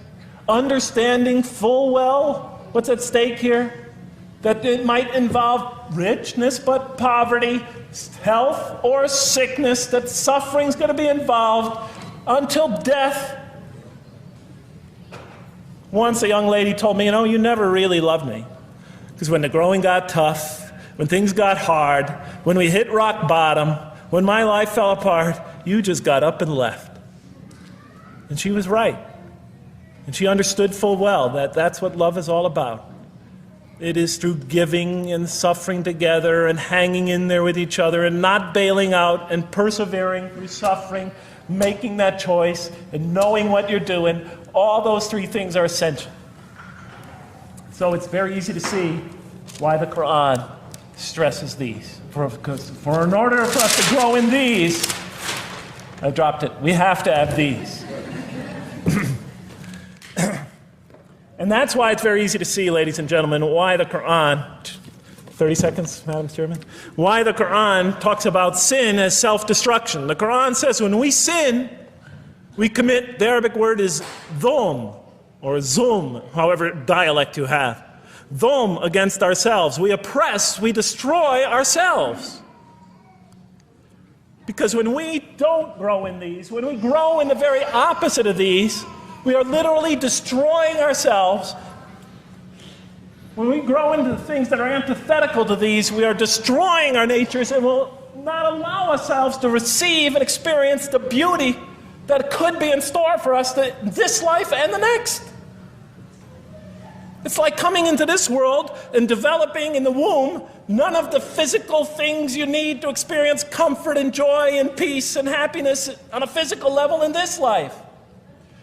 understanding full well what's at stake here? That it might involve richness but poverty, health or sickness, that suffering's going to be involved until death. Once a young lady told me, you never really loved me. Because when the growing got tough, when things got hard, when we hit rock bottom, when my life fell apart, you just got up and left. And she was right. And she understood full well that that's what love is all about. It is through giving and suffering together and hanging in there with each other and not bailing out and persevering through suffering, making that choice and knowing what you're doing. All those three things are essential. So it's very easy to see why the Quran stresses these. For in order for us to grow in these, I dropped it, we have to have these. And that's why it's very easy to see, ladies and gentlemen, why the Quran, 30 seconds, Madam Chairman, why the Quran talks about sin as self-destruction. The Quran says when we sin, we commit, the Arabic word is dhulm, or zulm, however dialect you have. Dhulm against ourselves. We oppress, we destroy ourselves. Because when we don't grow in these, when we grow in the very opposite of these, we are literally destroying ourselves. When we grow into the things that are antithetical to these, we are destroying our natures and will not allow ourselves to receive and experience the beauty that could be in store for us this life and the next. It's like coming into this world and developing in the womb none of the physical things you need to experience comfort and joy and peace and happiness on a physical level in this life.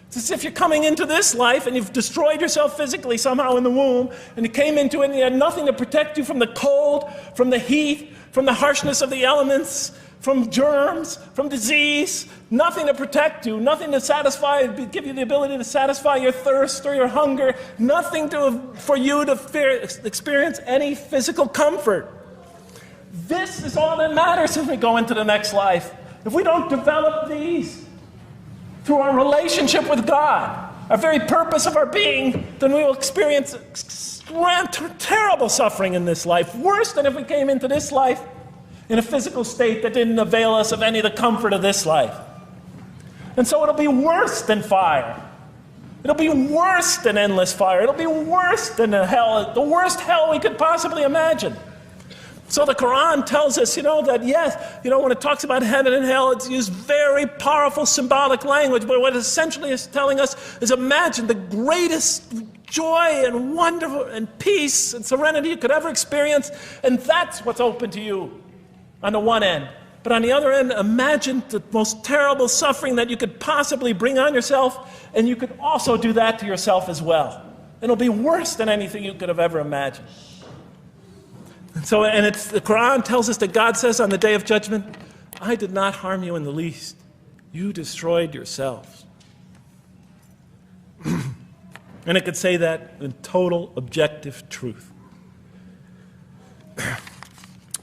It's as if you're coming into this life and you've destroyed yourself physically somehow in the womb, and you came into it and you had nothing to protect you from the cold, from the heat, from the harshness of the elements, from germs, from disease, nothing to protect you, nothing to satisfy, give you the ability to satisfy your thirst or your hunger, nothing for you to experience any physical comfort. This is all that matters as we go into the next life. If we don't develop these through our relationship with God, our very purpose of our being, then we will experience terrible suffering in this life, worse than if we came into this life in a physical state that didn't avail us of any of the comfort of this life. And so it'll be worse than fire. It'll be worse than endless fire. It'll be worse than the worst hell we could possibly imagine. So the Quran tells us, that yes, when it talks about heaven and hell, it's used very powerful symbolic language, but what it essentially is telling us is imagine the greatest joy and wonder and peace and serenity you could ever experience, and that's what's open to you on the one end. But on the other end, imagine the most terrible suffering that you could possibly bring on yourself, and you could also do that to yourself as well. It'll be worse than anything you could have ever imagined. So, and the Quran tells us that God says on the Day of Judgment, I did not harm you in the least. You destroyed yourselves. And it could say that in total objective truth.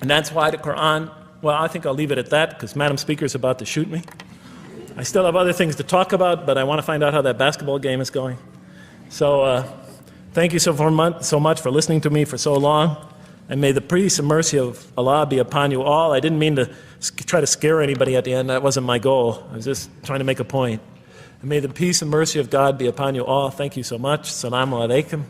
And that's why the Quran, well, I think I'll leave it at that because Madam Speaker is about to shoot me. I still have other things to talk about, but I want to find out how that basketball game is going. So thank you so much for listening to me for so long. And may the peace and mercy of Allah be upon you all. I didn't mean to try to scare anybody at the end. That wasn't my goal. I was just trying to make a point. And may the peace and mercy of God be upon you all. Thank you so much. Assalamu alaikum.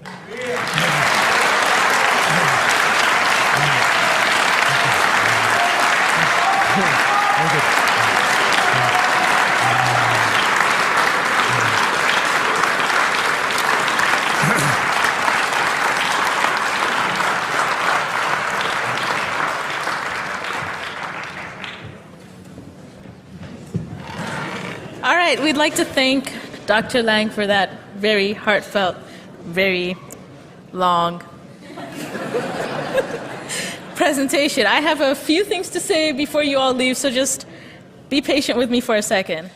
All right, we'd like to thank Dr. Lang for that very heartfelt, very long presentation. I have a few things to say before you all leave, so just be patient with me for a second.